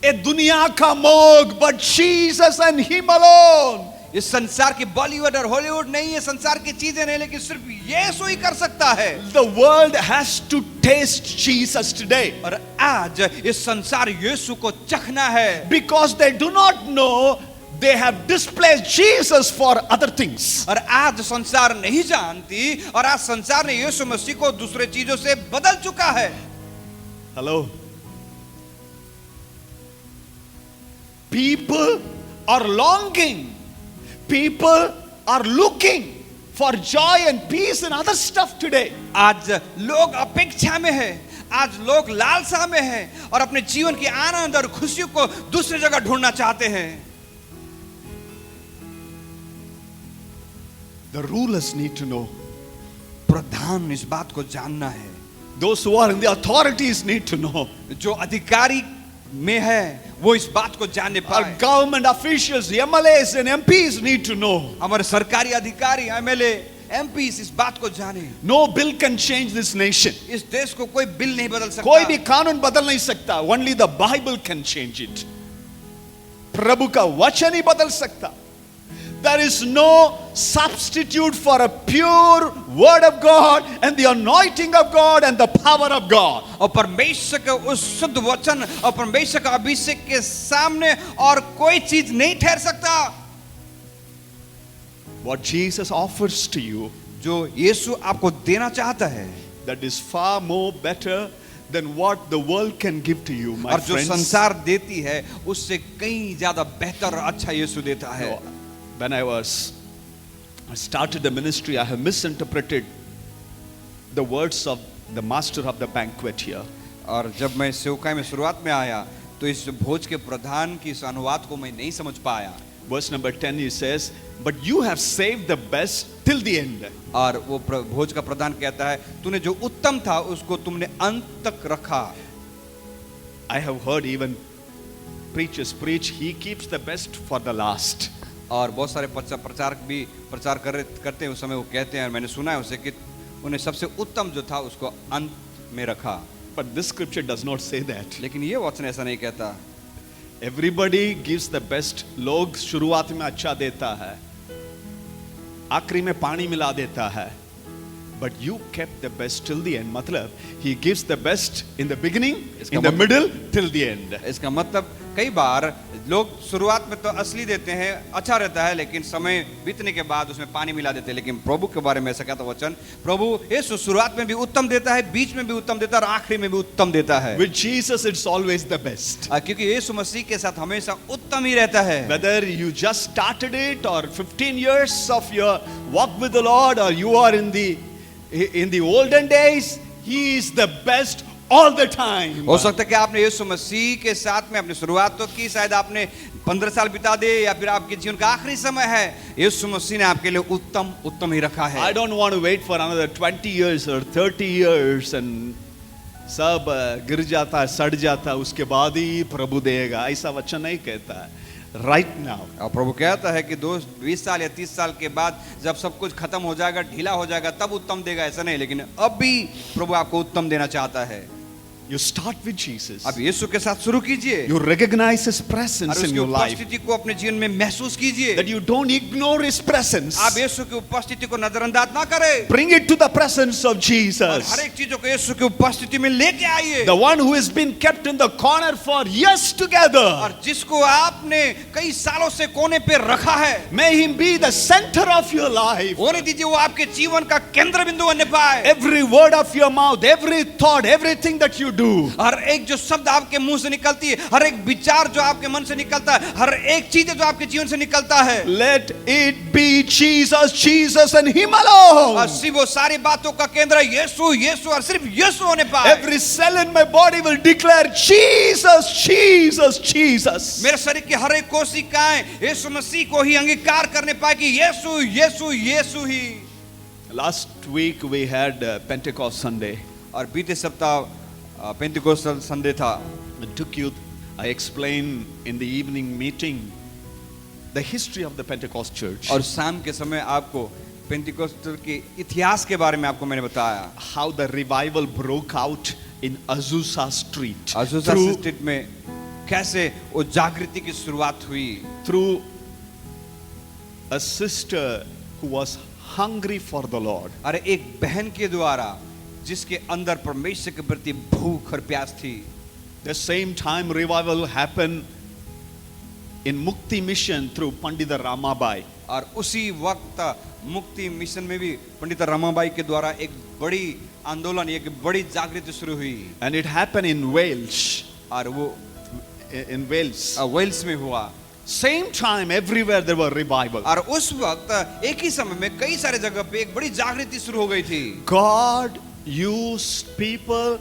a दुनिया का मोग, but Jesus and Him alone. इस संसार की बॉलीवुड और हॉलीवुड नहीं है, संसार की चीजें नहीं, लेकिन सिर्फ यीशु ही कर सकता है। The world has to taste Jesus today. और आज इस संसार यीशु को चखना है। Because they do not know, they have displaced Jesus for other things. और आज संसार नहीं जानती और आज संसार ने यीशु मसीह को दूसरे चीजों से बदल चुका है। Hello. People are longing. People are looking for joy and peace and other stuff today. आज लोग अपेक्षा में है, आज लोग लालसा में है और अपने जीवन की आनंद और खुशियों को दूसरी जगह ढूंढना चाहते हैं। The rulers need to know. प्रधान इस बात को जानना है। Those who are in the authorities need to know. जो अधिकारी में है वो इस बात को जानने Our पाए। government officials, MLAs and MPs need to know. हमारे सरकारी अधिकारी, एमएलए, एमपी इस बात को जाने। No bill can change this nation. इस देश को कोई बिल नहीं बदल सकता। कोई भी कानून बदल नहीं सकता. Only the Bible can change it. प्रभु का वचन ही बदल सकता. There is no substitute for a pure word of God and the anointing of God and the power of God. और परमेश्वर के उस शुद्ध वचन और परमेश्वर का अभिषेक के सामने और कोई चीज नहीं ठहर सकता। What Jesus offers to you, जो यीशु आपको देना चाहता है, that is far more better than what the world can give to you, my और जो friends. संसार देती है उससे कहीं ज्यादा बेहतर और अच्छा यीशु देता है। When I started the ministry, I have misinterpreted the words of the master of the banquet here. और जब मैं सेवकाई में शुरुआत में आया तो इस भोज के प्रधान की इस अनुवाद को मैं नहीं समझ पाया। Verse number 10 he says, but you have saved the best till the end. और वो भोज का प्रधान कहता है, तूने जो उत्तम था उसको तुमने अंत तक रखा। I have heard even preachers preach, he keeps the best for the last. और बहुत सारे प्रचारक भी प्रचार करते हैं उस समय वो कहते हैं, और मैंने सुना है उसे कि उन्हें सबसे उत्तम जो था उसको अंत में रखा। But this scripture does not say that. लेकिन ये वचन ऐसा नहीं कहता। Everybody gives the best. लोग शुरुआत में अच्छा देता है, आखिरी में पानी मिला देता है. But you kept the best till the end. मतलब he gives the best in the beginning, in the middle, till the end. इसका मतलब कई बार लोग शुरुआत में तो असली देते हैं, अच्छा रहता है, लेकिन समय बीतने के बाद उसमें पानी मिला देते हैं। लेकिन प्रभु के बारे में ऐसा कहता वचन, प्रभु यीशु शुरुआत में भी उत्तम देता है, बीच में भी उत्तम देता है और आखिरी में भी उत्तम देता है। With Jesus it's always the best. क्योंकि यीशु मसीह के साथ हमेशा उत्तम ही रहता है। Whether you just started it or 15 years of your walk with the Lord, or you are in the olden days, he is the best all the time. हो सकता है कि आपने यीशु मसीह के साथ में अपनी शुरुआत तो की, शायद आपने 15 साल बिता दे, या फिर आपके जीवन का आखिरी समय है, यीशु मसीह ने आपके लिए उत्तम ही रखा है। I don't want to wait for another 20 years or 30 years and सब गिर जाता है, सड़ जाता है, उसके बाद ही प्रभु देगा, ऐसा वचन नहीं कहता है। Right now. और प्रभु कहता है कि 20 साल या 30 साल के बाद जब सब कुछ खत्म हो जाएगा, ढीला हो जाएगा, तब उत्तम देगा, ऐसा नहीं। लेकिन अभी प्रभु आपको उत्तम देना चाहता है। You start with Jesus. अब यीशु के साथ शुरू कीजिए। You recognize His presence और in उसकी your life. उपस्थिति को अपने जीवन में महसूस कीजिए। That you don't ignore His presence. आप यीशु की उपस्थिति को नजरअंदाज ना करें। Bring it to the presence of और Jesus. हर एक चीजों को यीशु की उपस्थिति में लेके आइए। The one who has been kept in the corner for years together. और जिसको आपने कई सालों से कोने पे रखा है, May Him be the center of your life. होने दीजिए वो आपके जीवन का केंद्र बिंदु बनने पाए। Every word of your mouth, every thought, everything that you do. हर एक जो शब्द आपके मुंह से निकलती है, हर एक विचार जो आपके मन से निकलता है, हर एक चीज जो आपके जीवन से निकलता है, Let it be Jesus, Jesus and Him alone. और सिर्फ वो सारी बातों का केंद्र यीशु, यीशु और सिर्फ यीशु होने पाए। Every cell in my body will declare Jesus, Jesus, Jesus. मेरे शरीर की हर एक कोशिकाएं यीशु मसीह को ही अंगीकार करने पाए कि यीशु, यीशु, यीशु ही। Last week we had Pentecost Sunday. और बीते सप्ताह पेंटिकोस्टल संडे था। I explained in the evening meeting the history of the Pentecost church. और शाम के समय आपको पेंटिकोस्टल के इतिहास के बारे में आपको मैंने बताया। How the revival broke out in Azusa Street. Azusa Street में कैसे वो जागृति की शुरुआत हुई। Through a sister who was hungry for the Lord. अरे एक बहन के द्वारा जिसके अंदर परमेश्वर के प्रति भूख और प्यास थी। The same time revival happened in Mukti Mission through Pandita Ramabai. और उसी वक्त मुक्ति मिशन में भी पंडित रमाबाई के द्वारा एक बड़ी आंदोलन, एक बड़ी जागृति शुरू हुई। And it happened in Wales. और वो In Wales. वेल्स में हुआ। Same time everywhere there were revival. और उस वक्त एक ही समय में कई सारे जगह पे एक बड़ी जागृति शुरू हो गई थी। God used people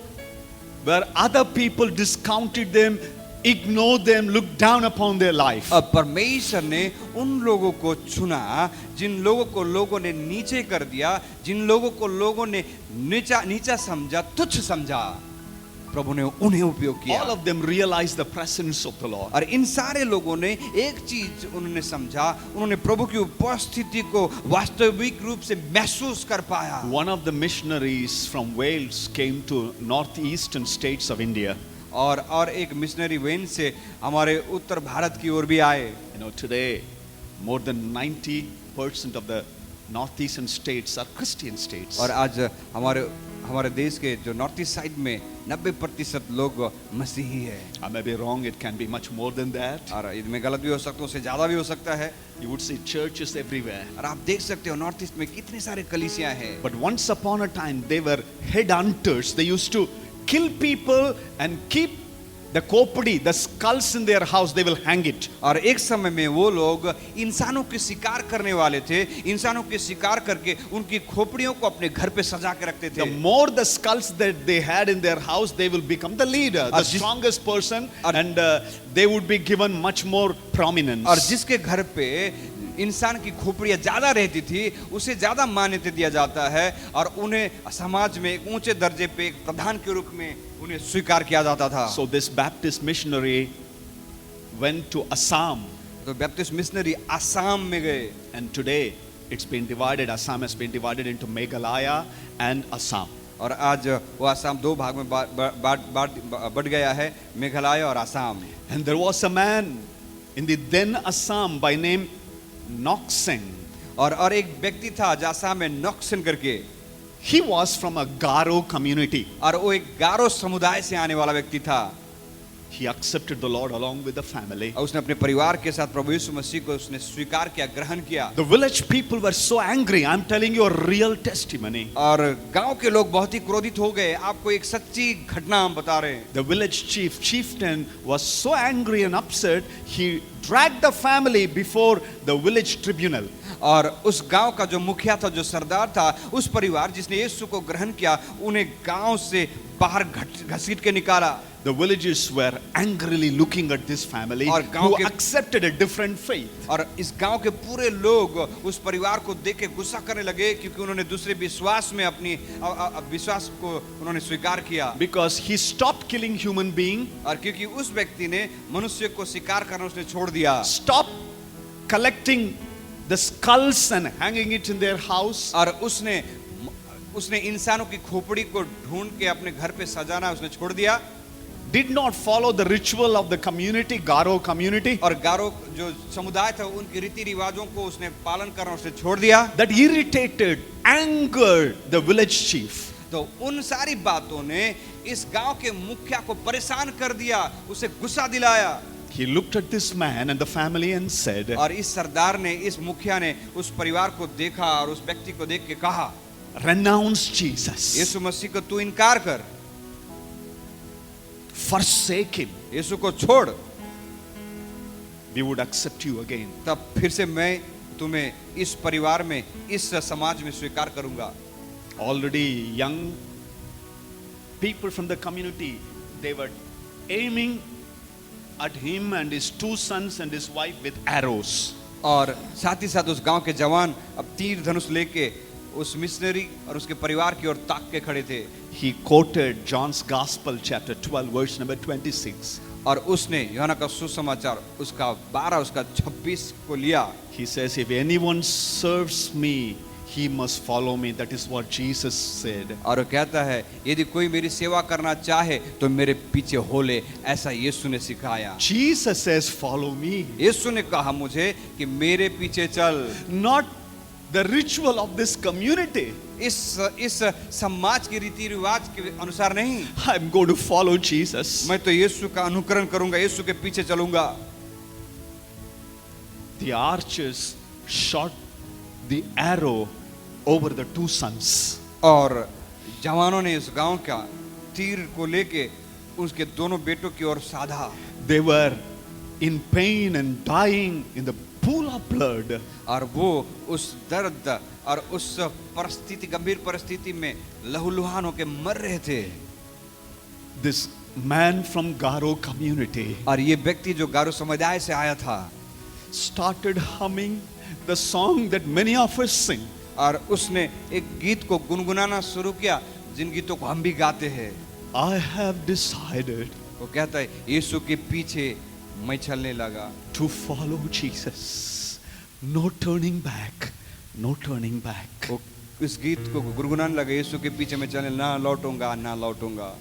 where other people discounted them, ignored them, looked down upon their life. अब परमेश्वर ने उन लोगों को चुना जिन लोगों को लोगों ने नीचे कर दिया, जिन लोगों को लोगों ने नीचा समझा, तुच्छ समझा, प्रभु ने उन्हें उपयोग किया। All of them realized the presence of the Lord. और इन सारे लोगों ने एक चीज उन्होंने समझा, उन्होंने प्रभु की उपस्थिति को वास्तविक रूप से महसूस कर पाया। One of the missionaries from Wales came to northeastern states of India. और एक मिशनरी वेन से हमारे उत्तर भारत की ओर भी आए। You know, today More than 90% of the northeastern states are Christian states. और आज हमारे हमारे देश के जो नॉर्थ ईस्ट साइड में 90% लोग मसीही है। I may be wrong, it can be much more than that. और इसमें गलत भी हो सकता है, उससे ज्यादा भी हो सकता है। You would see churches everywhere. और आप देख सकते हो नॉर्थ ईस्ट में कितने सारे कलीसियां हैं। But once upon a time, they were headhunters. They used to kill people and keep the kopadi, the skulls in their house, they will hang it. और एक समय में वो लोग इंसानों के शिकार करने वाले थे। इंसानों के शिकार करके उनकी खोपड़ियों को अपने घर पे सजा के रखते थे। The more the skulls that they had in their house, they will become the leader, the strongest person, and they would be given much more prominence. और जिसके घर पे इंसान की खोपड़ियां ज्यादा रहती थी उसे ज्यादा मान्यता दिया जाता है और उन्हें समाज में एक ऊंचे दर्जे पे एक प्रधान के रूप में उन्हें स्वीकार किया जाता था। So this Baptist missionary went to Assam, तो बैप्टिस्ट मिशनरी असम में गए। and today it's been divided. Assam has been divided into Meghalaya and Assam. और आज वो असम दो भाग में बढ़ गया है, मेघालय और Assam. And there was a man in the then Assam by name Nokseng. और एक व्यक्ति था जो असम में नॉक्सन करके, He was from a Garo community. और वो एक गारो समुदाय से आने वाला व्यक्ति था। He accepted the Lord along with the family. और उसने अपने परिवार के साथ प्रभु यीशु मसीह को उसने स्वीकार किया, ग्रहण किया। The village people were so angry. I'm telling you a real testimony. और गांव के लोग बहुत ही क्रोधित हो गए। आपको एक सच्ची घटना हम बता रहे हैं। The village chieftain was so angry and upset, he dragged the family before the village tribunal. और उस गांव का जो मुखिया था, जो सरदार था, उस परिवार जिसने यीशु को ग्रहण किया, उन्हें गांव से बाहर घसीट के निकाला। The villagers were angrily looking at this family who accepted a different faith. और इस गांव के पूरे लोग उस परिवार को देख के गुस्सा करने लगे क्योंकि उन्होंने दूसरे विश्वास में अपनी विश्वास को उन्होंने स्वीकार किया। Because he stopped killing human being. और क्योंकि उस व्यक्ति ने मनुष्य को शिकार करना उसने छोड़ दिया। Stop collecting the skulls and hanging it in their house. और उसने इंसानों की खोपड़ी को ढूंढ के अपने घर पे सजाना उसने छोड़ दिया। Did not follow the ritual of the community, Garo community. और गारो जो समुदाय था उनके रीति रिवाजों को उसने पालन करना उसने छोड़ दिया। That irritated, angered the village chief. तो उन सारी बातों ने इस गांव के मुखिया को परेशान कर दिया, उसे गुस्सा दिलाया। He looked at this man and the family and said, और इस सरदार ने, इस मुखिया ने उस परिवार को देखा और उस व्यक्ति को देख के कहा, renounce Jesus. यीशु मसीह को तू इनकार कर, forsake him. यीशु को छोड़, We would accept you again. तब फिर से मैं तुम्हें इस परिवार में, इस समाज में स्वीकार करूंगा। Already young people from the community, they were aiming at him and his two sons and his wife with arrows. और साथ ही साथ उस गांव के जवान अब तीर धनुष लेके उस मिशनरी और उसके परिवार की ओर ताक के खड़े थे। He quoted John's Gospel chapter 12 verse number 26. और उसने यूहन्ना का सुसमाचार उसका 12 उसका 26 को लिया। He says, if anyone serves me, he must follow me. That is what Jesus said. और वो कहता है, यदि कोई मेरी सेवा करना चाहे तो मेरे पीछे हो ले, ऐसा यीशु ने सिखाया। Jesus says, follow me. यीशु ने कहा मुझे कि मेरे पीछे चल। Not the ritual of this community. इस समाज के रीति रिवाज के अनुसार नहीं। I'm going to follow Jesus. मैं तो यीशु का अनुकरण करूंगा, यीशु के पीछे चलूंगा। The archers shot the arrow over the two sons. और जवानों ने इस गांव का तीर को लेके उसके दोनों बेटों की ओर साधा। They were in pain and dying in the pool of blood. और वो उस दर्द और उस परिस्थिति, गंभीर परिस्थिति में लहूलुहान होके मर रहे थे। This man from Garo community और ये व्यक्ति जो गारो समुदाय से आया था, started humming the song that many of us sing. और उसने एक गीत को गुनगुनाना शुरू किया जिन गीतों को हम भी गाते हैं। I have decided वो कहता है, यीशु के पीछे मैं चलने लगा। to follow Jesus. No turning back. No turning back. वो इस गीत को गुनगुनाने लगा, यीशु के पीछे मैं चलने, ना लौटूंगा ना लौटूंगा।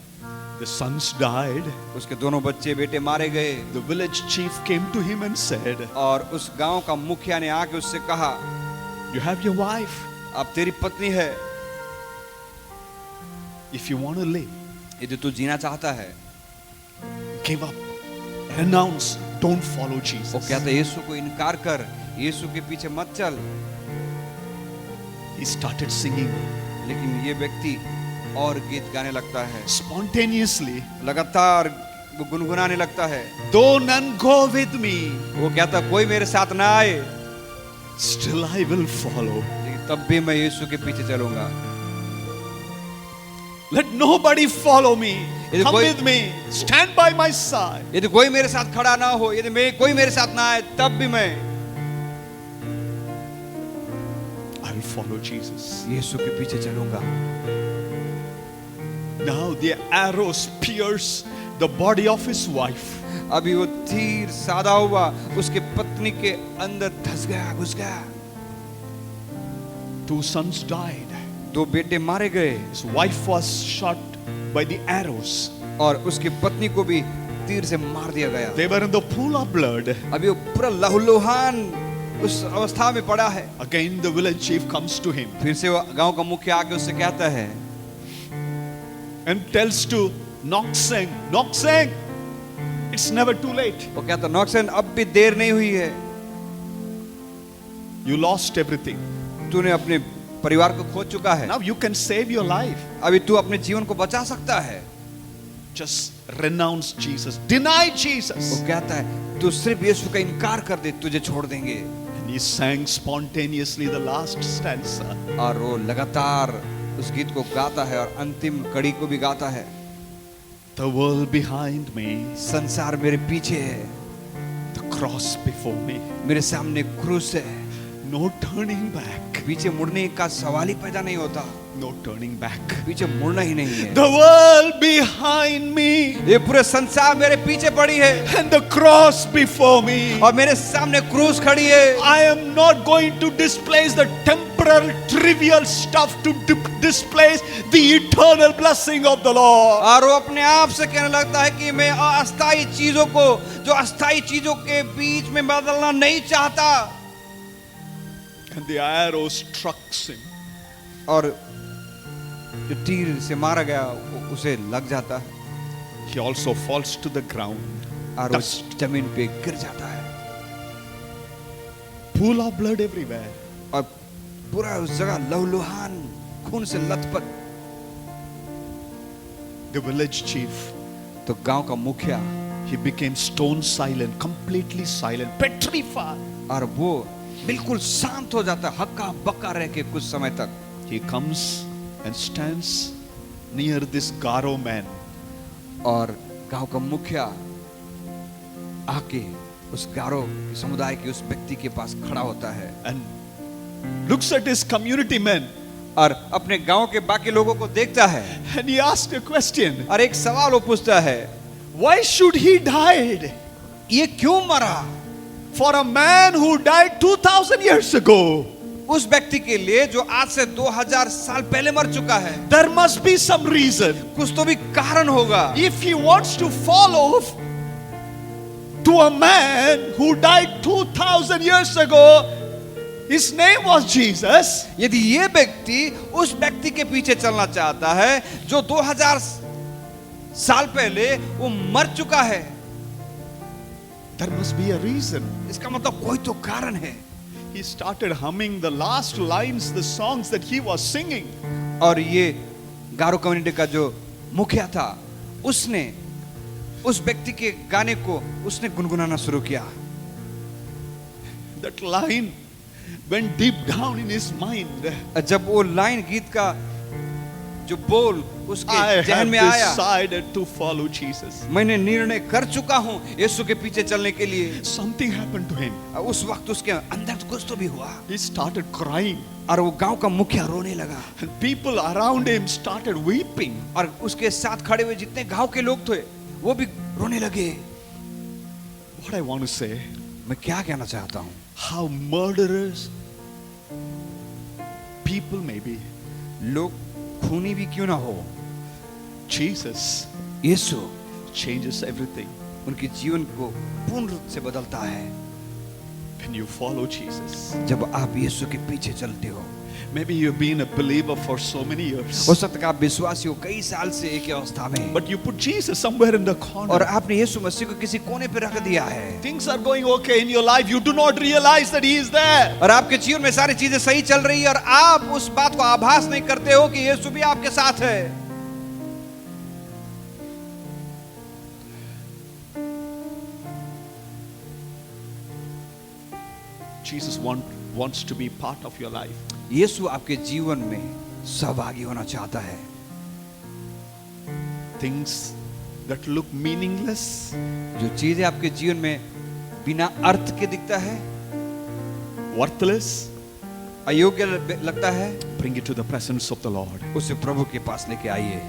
The sons died. उसके दोनों बच्चे बेटे मारे गए The village chief came to him and said, और उस गांव का मुखिया ने आके उससे कहा, you have your wife. अब तेरी पत्नी है, If you want to live, यदि तू जीना चाहता है, give up. Renounce. Don't follow वो Jesus. कहता है यीशु को इनकार कर, यीशु के पीछे मत चल। He started singing लेकिन ये व्यक्ति और गीत गाने लगता है, spontaneously. लगातार वो गुनगुनाने लगता है। Though none go with me, वो कहता कोई मेरे साथ ना आए, still I will follow. लेकिन तब भी मैं यीशु के पीछे चलूंगा। Let nobody follow me. यदि Come कोई- with me. Stand by my side. यदि कोई मेरे साथ खड़ा ना हो, यदि कोई मेरे साथ ना आए, तब भी मैं I will follow Jesus. यीशु के पीछे चलूंगा। Now the arrows pierce the body of his wife. अभी वो तीर साधा हुआ उसके पत्नी के अंदर धस गया, घुस गया। 2 sons died. दो बेटे मारे गए His wife was shot by the arrows. और उसकी पत्नी को भी तीर से मार दिया गया। They were in the pool of blood. अभी वो पूरा लहूलुहान उस अवस्था में पड़ा है। Again the village chief comes to him फिर से वो गांव का मुखिया आके उससे कहता है and tells to Nokseng, Nokseng, it's never too late. वो कहता नौक्सन अब भी देर नहीं हुई है, You lost everything. तूने अपने परिवार को खो चुका है, Now you can save your life. अभी तू अपने जीवन को बचा सकता है। Just renounce Jesus. Deny वो Jesus. कहता है तू सिर्फ यीशु का इनकार कर दे, तुझे छोड़ देंगे। And he sang spontaneously the last stanza. और वो लगातार उस गीत को गाता है और अंतिम कड़ी को भी गाता है। The world behind me, संसार मेरे पीछे है, the cross before me. मेरे सामने क्रूस है, No turning back. पीछे मुड़ने का सवाल ही पैदा नहीं होता, No turning back. पीछे मुड़ना ही नहीं है। The world behind me ये पूरे संसार मेरे पीछे पड़ी है and the cross before me. और मेरे सामने क्रूस खड़ी है। I am not going to displace the temporal trivial stuff to displace the eternal blessing of the Lord. और वो अपने आप से कहने लगता है कि मैं अस्थायी चीजों को जो अस्थायी चीजों के बीच में बदलना नहीं चाहता। And the arrow struck him. और जो तीर से मारा गया उसे लग जाता है He also falls to the ground. और वो Dust. जमीन पे गिर जाता है Pool of blood everywhere. और पूरा उस जगह लहूलुहान खून से लथपथ। The village chief, तो गांव का मुखिया he became stone silent, completely silent, petrified. और वो बिल्कुल शांत हो जाता है, हक्का बक्का रह के कुछ समय तक। He comes and stands near this Garo man. और गांव का मुखिया आके उस गारो समुदाय के उस व्यक्ति के पास खड़ा होता है And looks at his community men. और अपने गांव के बाकी लोगों को देखता है And he asked a question. और एक सवाल वो पूछता है, Why should he died? ये क्यों मरा? For a man who died 2000 years ago. उस व्यक्ति के लिए जो आज से 2000 साल पहले मर चुका है, There must be some reason. कुछ तो भी कारण होगा। If he wants to follow to a man who died 2000 years ago, his name was Jesus. यदि ये व्यक्ति उस व्यक्ति के पीछे चलना चाहता है जो 2000 साल पहले वो मर चुका है, There must be a reason. इसका मतलब कोई तो कारण है। He started humming the last lines, the songs that he was singing. और ये गारो कम्युनिटी का जो मुखिया था, उसने उस व्यक्ति के गाने को उसने गुनगुनाना शुरू किया। That line went deep down in his mind. जब वो लाइन गीत का जो बोल उसके I जहन have में आया, decided to follow Jesus. मैंने निर्णय कर चुका हूँ यीशु के पीछे चलने के लिए। Something happened to him. उस वक्त उसके अंदर कुछ तो भी हुआ He started crying. और वो गांव का मुखिया रोने लगा And people around him started weeping. और उसके साथ खड़े हुए जितने गांव के लोग थे वो भी रोने लगे। What I want to say, मैं क्या कहना चाहता हूँ, how murderers, people people maybe. लोग खूनी भी क्यों ना हो, Jesus यीशु changes everything. उनके जीवन को पूर्ण रूप से बदलता है When you follow Jesus. जब आप यीशु के पीछे चलते हो। Maybe you've been a believer for so many years. हो सकता है कि आप विश्वासी हो कई साल से एक ही अवस्था में, But you put Jesus somewhere in the corner. और आपने यीशु मसीह को किसी कोने पे रख दिया है, Things are going okay in your life. You do not realize that He is there. और आपके जीवन में सारी चीजें सही चल रही है, और आप उस बात को आभास नहीं करते हो कि यीशु भी आपके साथ है। Jesus wants to be part of your life. यीशु आपके जीवन में सहभागी होना चाहता है। Things that look meaningless, जो चीजें आपके जीवन में बिना अर्थ के दिखता है, worthless, अयोग्य लगता है, bring it to the presence of the Lord. उसे प्रभु के पास लेके आइए।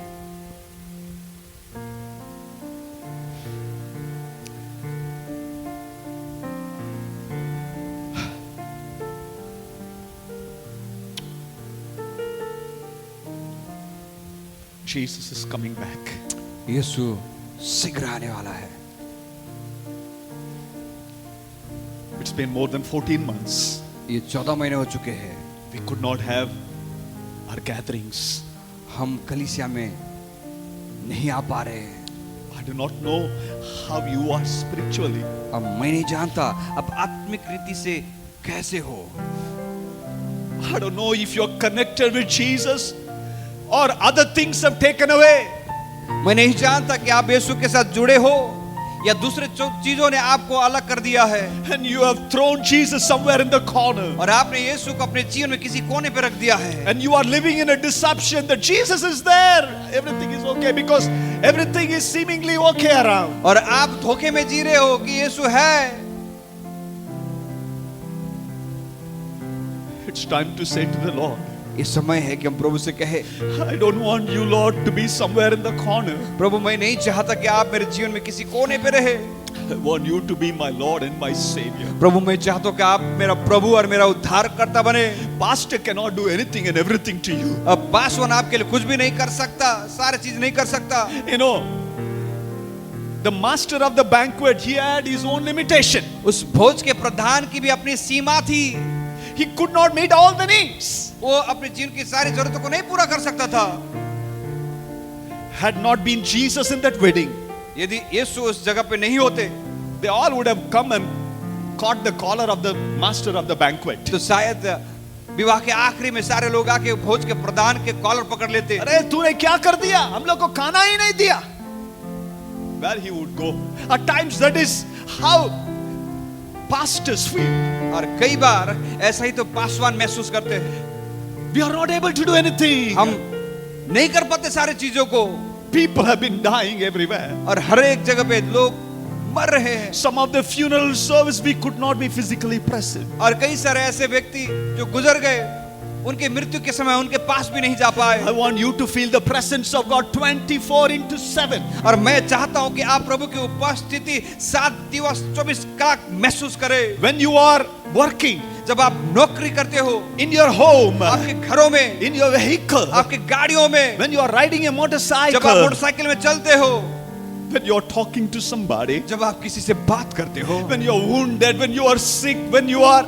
Jesus is coming back. यीशु शीघ्र आने वाला है। It's been more than 14 months. ये 14 महीने हो चुके हैं। We could not have our gatherings. हम कलीसिया में नहीं आ पा रहे हैं। I do not know how you are spiritually. अब मैं नहीं जानता अब आत्मिक रीति से कैसे हो। I don't know if you're connected with Jesus or other things have taken away. मैं नहीं जानता कि आप यीशु के साथ जुड़े हो या दूसरे चीजों ने आपको अलग कर दिया है, And you have thrown Jesus somewhere in the corner. और आपने यीशु को अपने जीवन में किसी कोने पे रख दिया है, And you are living in a deception that Jesus is there. Everything is okay because everything is seemingly okay around. और आप धोखे में जी रहे हो कि यीशु है। It's time to say to the Lord, ये समय है कि हम प्रभु से कहे, I don't want you, Lord, to be somewhere in the corner. प्रभु मैं नहीं चाहता कि आप मेरे जीवन में किसी कोने पे रहे। I want you to be my Lord and my Savior. प्रभु मैं चाहता हूँ कि आप मेरा प्रभु और मेरा उद्धारकर्ता बने। Pastor cannot do anything and everything to you. अब पासवान आपके लिए कुछ भी नहीं कर सकता, सारी चीज नहीं कर सकता। You know, the master of the banquet, he had his own limitation. उस भोज के प्रधान की भी अपनी सीमा थी। He could not meet all the needs. वो अपने जीवन की सारी जरूरतों को नहीं पूरा कर सकता था। Had not been Jesus in that wedding, यदि यीशु उस जगह पे नहीं होते, they all would have come and caught the collar of the master of the banquet. तो शायद विवाह के आखिरी में सारे लोग आके भोज के प्रधान के कॉलर पकड़ लेते। अरे तूने क्या कर दिया, हम लोग को खाना ही नहीं दिया। Where he would go. At times that is how pastors feel. और कई बार ऐसा ही तो पासवान महसूस करते हैं। We are not able to do anything. हम नहीं कर पाते सारी चीजों को, People have been dying everywhere. और हर एक जगह पे लोग मर रहे हैं। Some of the funeral service we could not be physically present. और कई सारे ऐसे व्यक्ति जो गुजर गए, उनके मृत्यु के समय उनके पास भी नहीं जा पाए। I want you to feel the presence of God 24/7. और मैं चाहता हूं कि आप प्रभु की उपस्थिति 7 दिवस 24 कलाक महसूस करें। When you are working जब आप नौकरी करते हो, in your home, आपके घरों में, in your vehicle, आपके गाड़ियों में, when you are riding a जब आप motorcycle, मोटरसाइकिल में चलते हो, when you are talking to somebody, जब आप किसी से बात करते हो, when you are wounded, when you are sick, when you are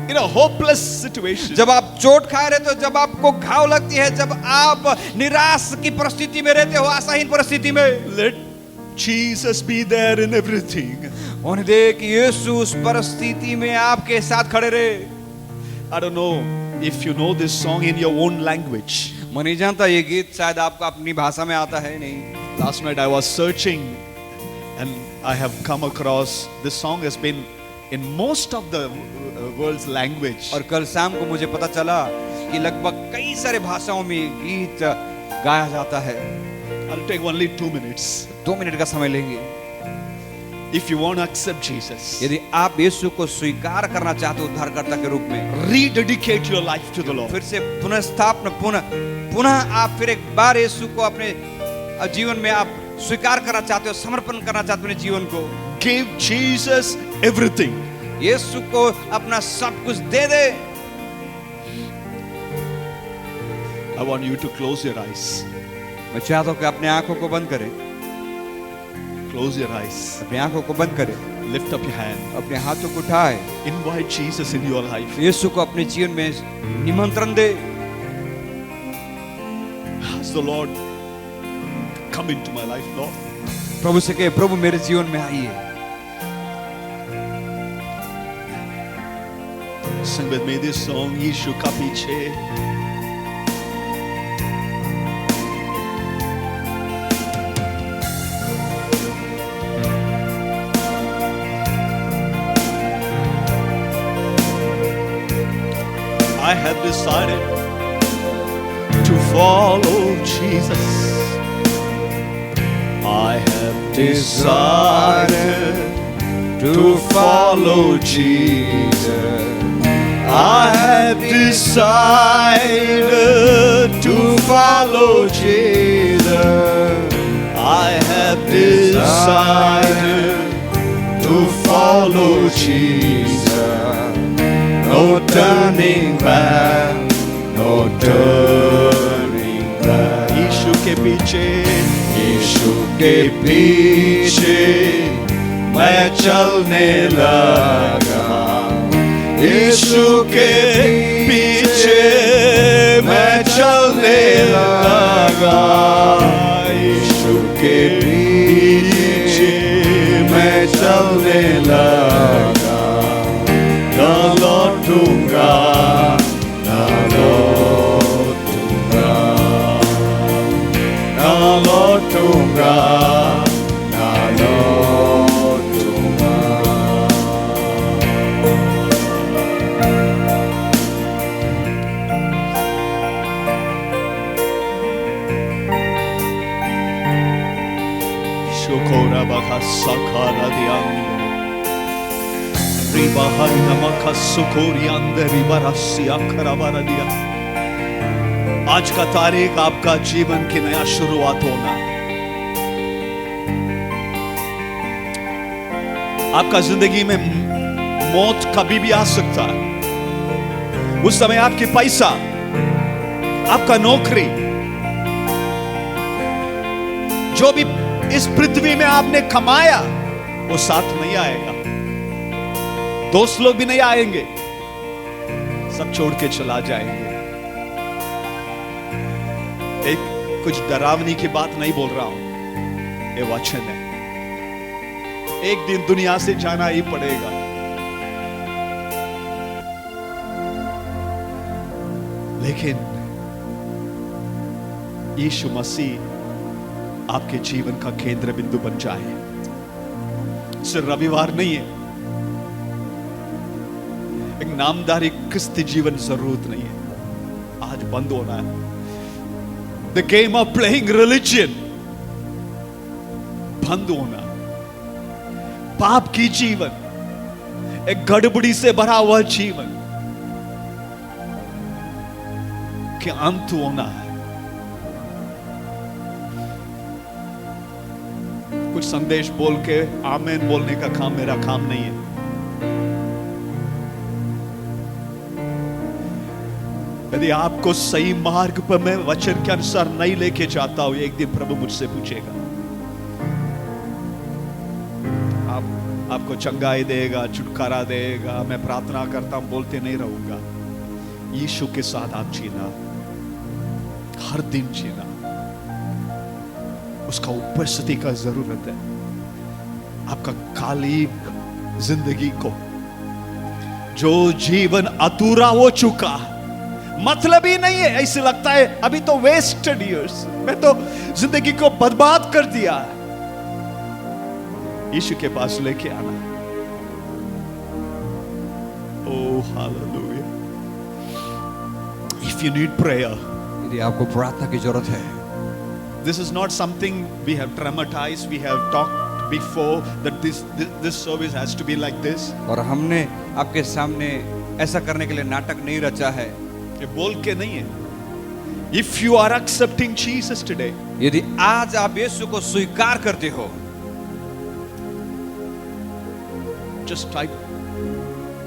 in a hopeless situation, जब आप चोट खा रहे हो, जब आपको घाव लगती है, जब आप निराश की परिस्थिति में रहते हो, आशाहीन परिस्थिति में, let Jesus be there in everything. होने दे कि यीशु उस परिस्थिति में आपके साथ खड़े रहे। I don't know if you know this song in your own language. मैं नहीं जानता ये गीत शायद आपको अपनी भाषा में आता है नहीं। Last night I was searching and I have come across this song has been in most of the world's language. और कल शाम को मुझे पता चला कि लगभग कई सारे भाषाओं में ये गीत गाया जाता है। I'll take only 2 minutes. 2 minute का समय लेंगे। If you want to accept Jesus, यदि आप यीशु को स्वीकार करना चाहते हो उद्धारकर्ता के रूप में, rededicate your life to the Lord. फिर से पुनः आप फिर एक बार यीशु को अपने जीवन में आप स्वीकार करना चाहते हो, समर्पण करना चाहते हो अपने जीवन को, Give Jesus everything. यीशु को अपना सब कुछ दे दे। I want you to close your eyes. मैं चाहता हूं कि अपने आंखों को बंद करें, Close your eyes. अपनी आंखों को बंद करें, Lift up your hand. अपने हाथों को उठाए, Invite Jesus in your life. यीशु को अपने जीवन में निमंत्रण दे। Ask the Lord, come into my life, Lord. प्रभु से कहे, प्रभु मेरे जीवन में आइए। Sing with me this song, यीशु का पीछे। I have decided to follow Jesus. I have decided to follow Jesus. I have decided to follow Jesus. I have decided to follow Jesus. No turning back, no turning back. यीशु के पीछे, यीशु के पीछे मैं चलने लगा। यीशु के पीछे मैं चलने लगा। यीशु के पीछे मैं चलने लगा। न लौटूंगा, न लौटूंगा, न लौटूंगा, न लौटूंगा। Shukora baka sakara diang. Ribahari namaka sukori अंदर रिबरसिया खराबारा दिया। आज का तारीख आपका जीवन की नया शुरुआत होना। आपका जिंदगी में मौत कभी भी आ सकता है। उस समय आपकी पैसा, आपका नौकरी, जो भी इस पृथ्वी में आपने कमाया वो साथ नहीं आएगा। दोस्त लोग भी नहीं आएंगे, सब छोड़ के चला जाएंगे। एक कुछ डरावनी की बात नहीं बोल रहा हूं, ये वचन है। एक दिन दुनिया से जाना ही पड़ेगा। लेकिन यीशु मसीह आपके जीवन का केंद्र बिंदु बन जाए। सिर्फ रविवार नहीं है, एक नामधारी क्रिस्ती जीवन जरूरत नहीं है। आज बंद होना है। The game of playing religion बंद होना। पाप की जीवन, एक गड़बड़ी से भरा हुआ जीवन के अंत होना है। कुछ संदेश बोल के आमेन बोलने का काम मेरा काम नहीं है। यदि आपको सही मार्ग पर मैं वचन के अनुसार नहीं लेके जाता हूं, एक दिन प्रभु मुझसे पूछेगा। आपको चंगाई देगा, छुटकारा देगा, मैं प्रार्थना करता हूं बोलते नहीं रहूंगा। यीशु के साथ आप जीना, हर दिन जीना, उसका उपस्थिति का जरूरत है। आपका कालिक जिंदगी को, जो जीवन अधूरा हो चुका, मतलब ही नहीं है। ऐसे लगता है अभी तो वेस्टेड इयर्स, मैं तो जिंदगी को बर्बाद कर दिया। यीशु के पास लेके आना। Oh hallelujah. If you need prayer, यदि आपको प्रार्थना की जरूरत है, this is not something we have dramatized, we have talked before that this service has to be like this. और हमने आपके सामने ऐसा करने के लिए नाटक नहीं रचा है। ये बोल के नहीं है। If you are accepting Jesus today, यदि आज आप यीशु को स्वीकार करते हो, just type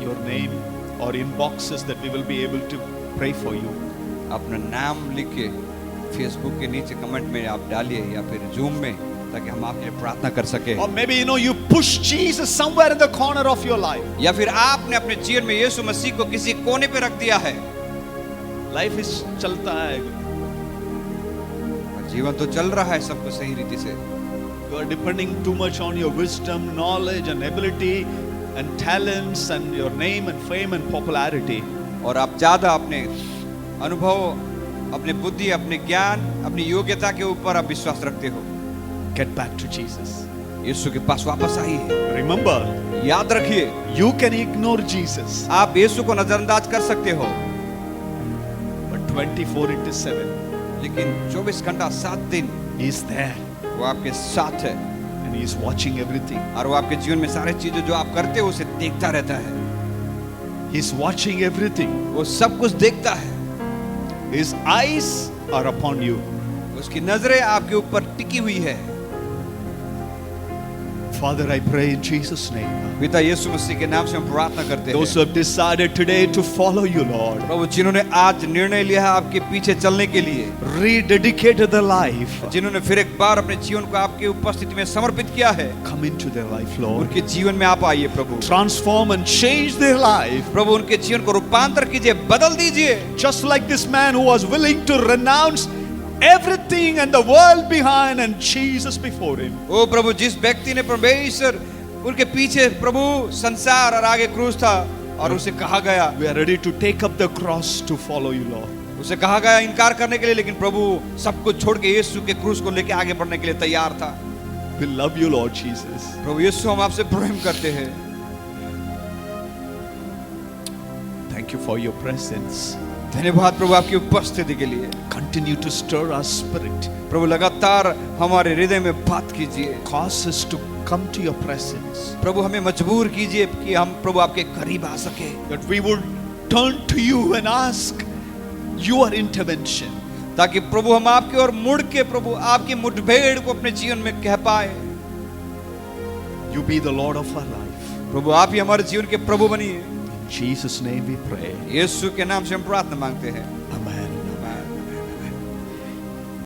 your name or inboxes that we will be able to pray for you. अपना नाम लिख के फेसबुक के नीचे कमेंट में आप डालिए या फिर जूम में, ताकि हम आपके लिए प्रार्थना कर सके। Or maybe you push Jesus somewhere in the corner of your life. या फिर आपने अपने जीवन में यीशु मसीह को किसी कोने पे रख दिया है। Life is चलता है। जीवन तो चल रहा है सबको सही रीति से। You are depending too much on your wisdom, knowledge and ability and talents and your name and fame and popularity. और आप ज्यादा अपने अनुभव, अपने बुद्धि, अपने ज्ञान, अपनी योग्यता के ऊपर आप विश्वास रखते हो। Get back to Jesus. यीशु के पास वापस आइए। Remember, याद रखिए, you can ignore Jesus, आप यीशु को नजरअंदाज कर सकते हो, but 24/7 लेकिन 24 घंटा 7 दिन He is there वो आपके साथ है and He is watching everything. और वो आपके जीवन में सारे चीजें जो आप करते हो उसे देखता रहता है। He is watching everything. वो सब कुछ देखता है। His eyes are upon you. उसकी नजरें आपके ऊपर टिकी हुई है। Father, I pray in Jesus' name. पिता यीशु मसीह के नाम से हम प्रार्थना करते हैं। Those who have decided today to follow you, Lord, प्रभु जिन्होंने आज निर्णय लिया है आपके पीछे चलने के लिए, rededicated their life, जिन्होंने फिर एक बार अपने जीवन को आपके उपस्थिति में समर्पित किया है, come into their life, Lord. उनके जीवन में आप आइए प्रभु। Transform and change their life. प्रभु उनके जीवन को रूपांतर कीजिए, बदल दीजिए। Just like this man who was willing to renounce everything and the world behind and Jesus before him. ओ प्रभु, जिस व्यक्ति ने परमेश्वर उनके पीछे प्रभु संसार और आगे क्रूस था और उसे कहा गया, We are ready to take up the cross to follow you, Lord. उसे कहा गया इनकार करने के लिए, लेकिन प्रभु सब कुछ छोड़ के यीशु के क्रूस को लेके आगे बढ़ने के लिए तैयार था। We love you, Lord Jesus. प्रभु यीशु, हम आपसे प्रेम करते हैं। Thank you for your presence. धन्यवाद प्रभु आपकी उपस्थिति के लिए। Continue to stir our spirit. प्रभु लगातार हमारे हृदय में बात कीजिए। Cause us to come to your presence. प्रभु हमें मजबूर कीजिए कि हम प्रभु आपके करीब आ सके, That we would turn to you and ask your intervention. ताकि प्रभु हम आपकी ओर मुड़ के प्रभु आपकी मुठभेड़ को अपने जीवन में कह पाए। You be the Lord of our life. प्रभु आप ही हमारे जीवन के प्रभु बनिए। In Jesus' name we pray. यीशु के नाम से हम प्रार्थना मांगते हैं।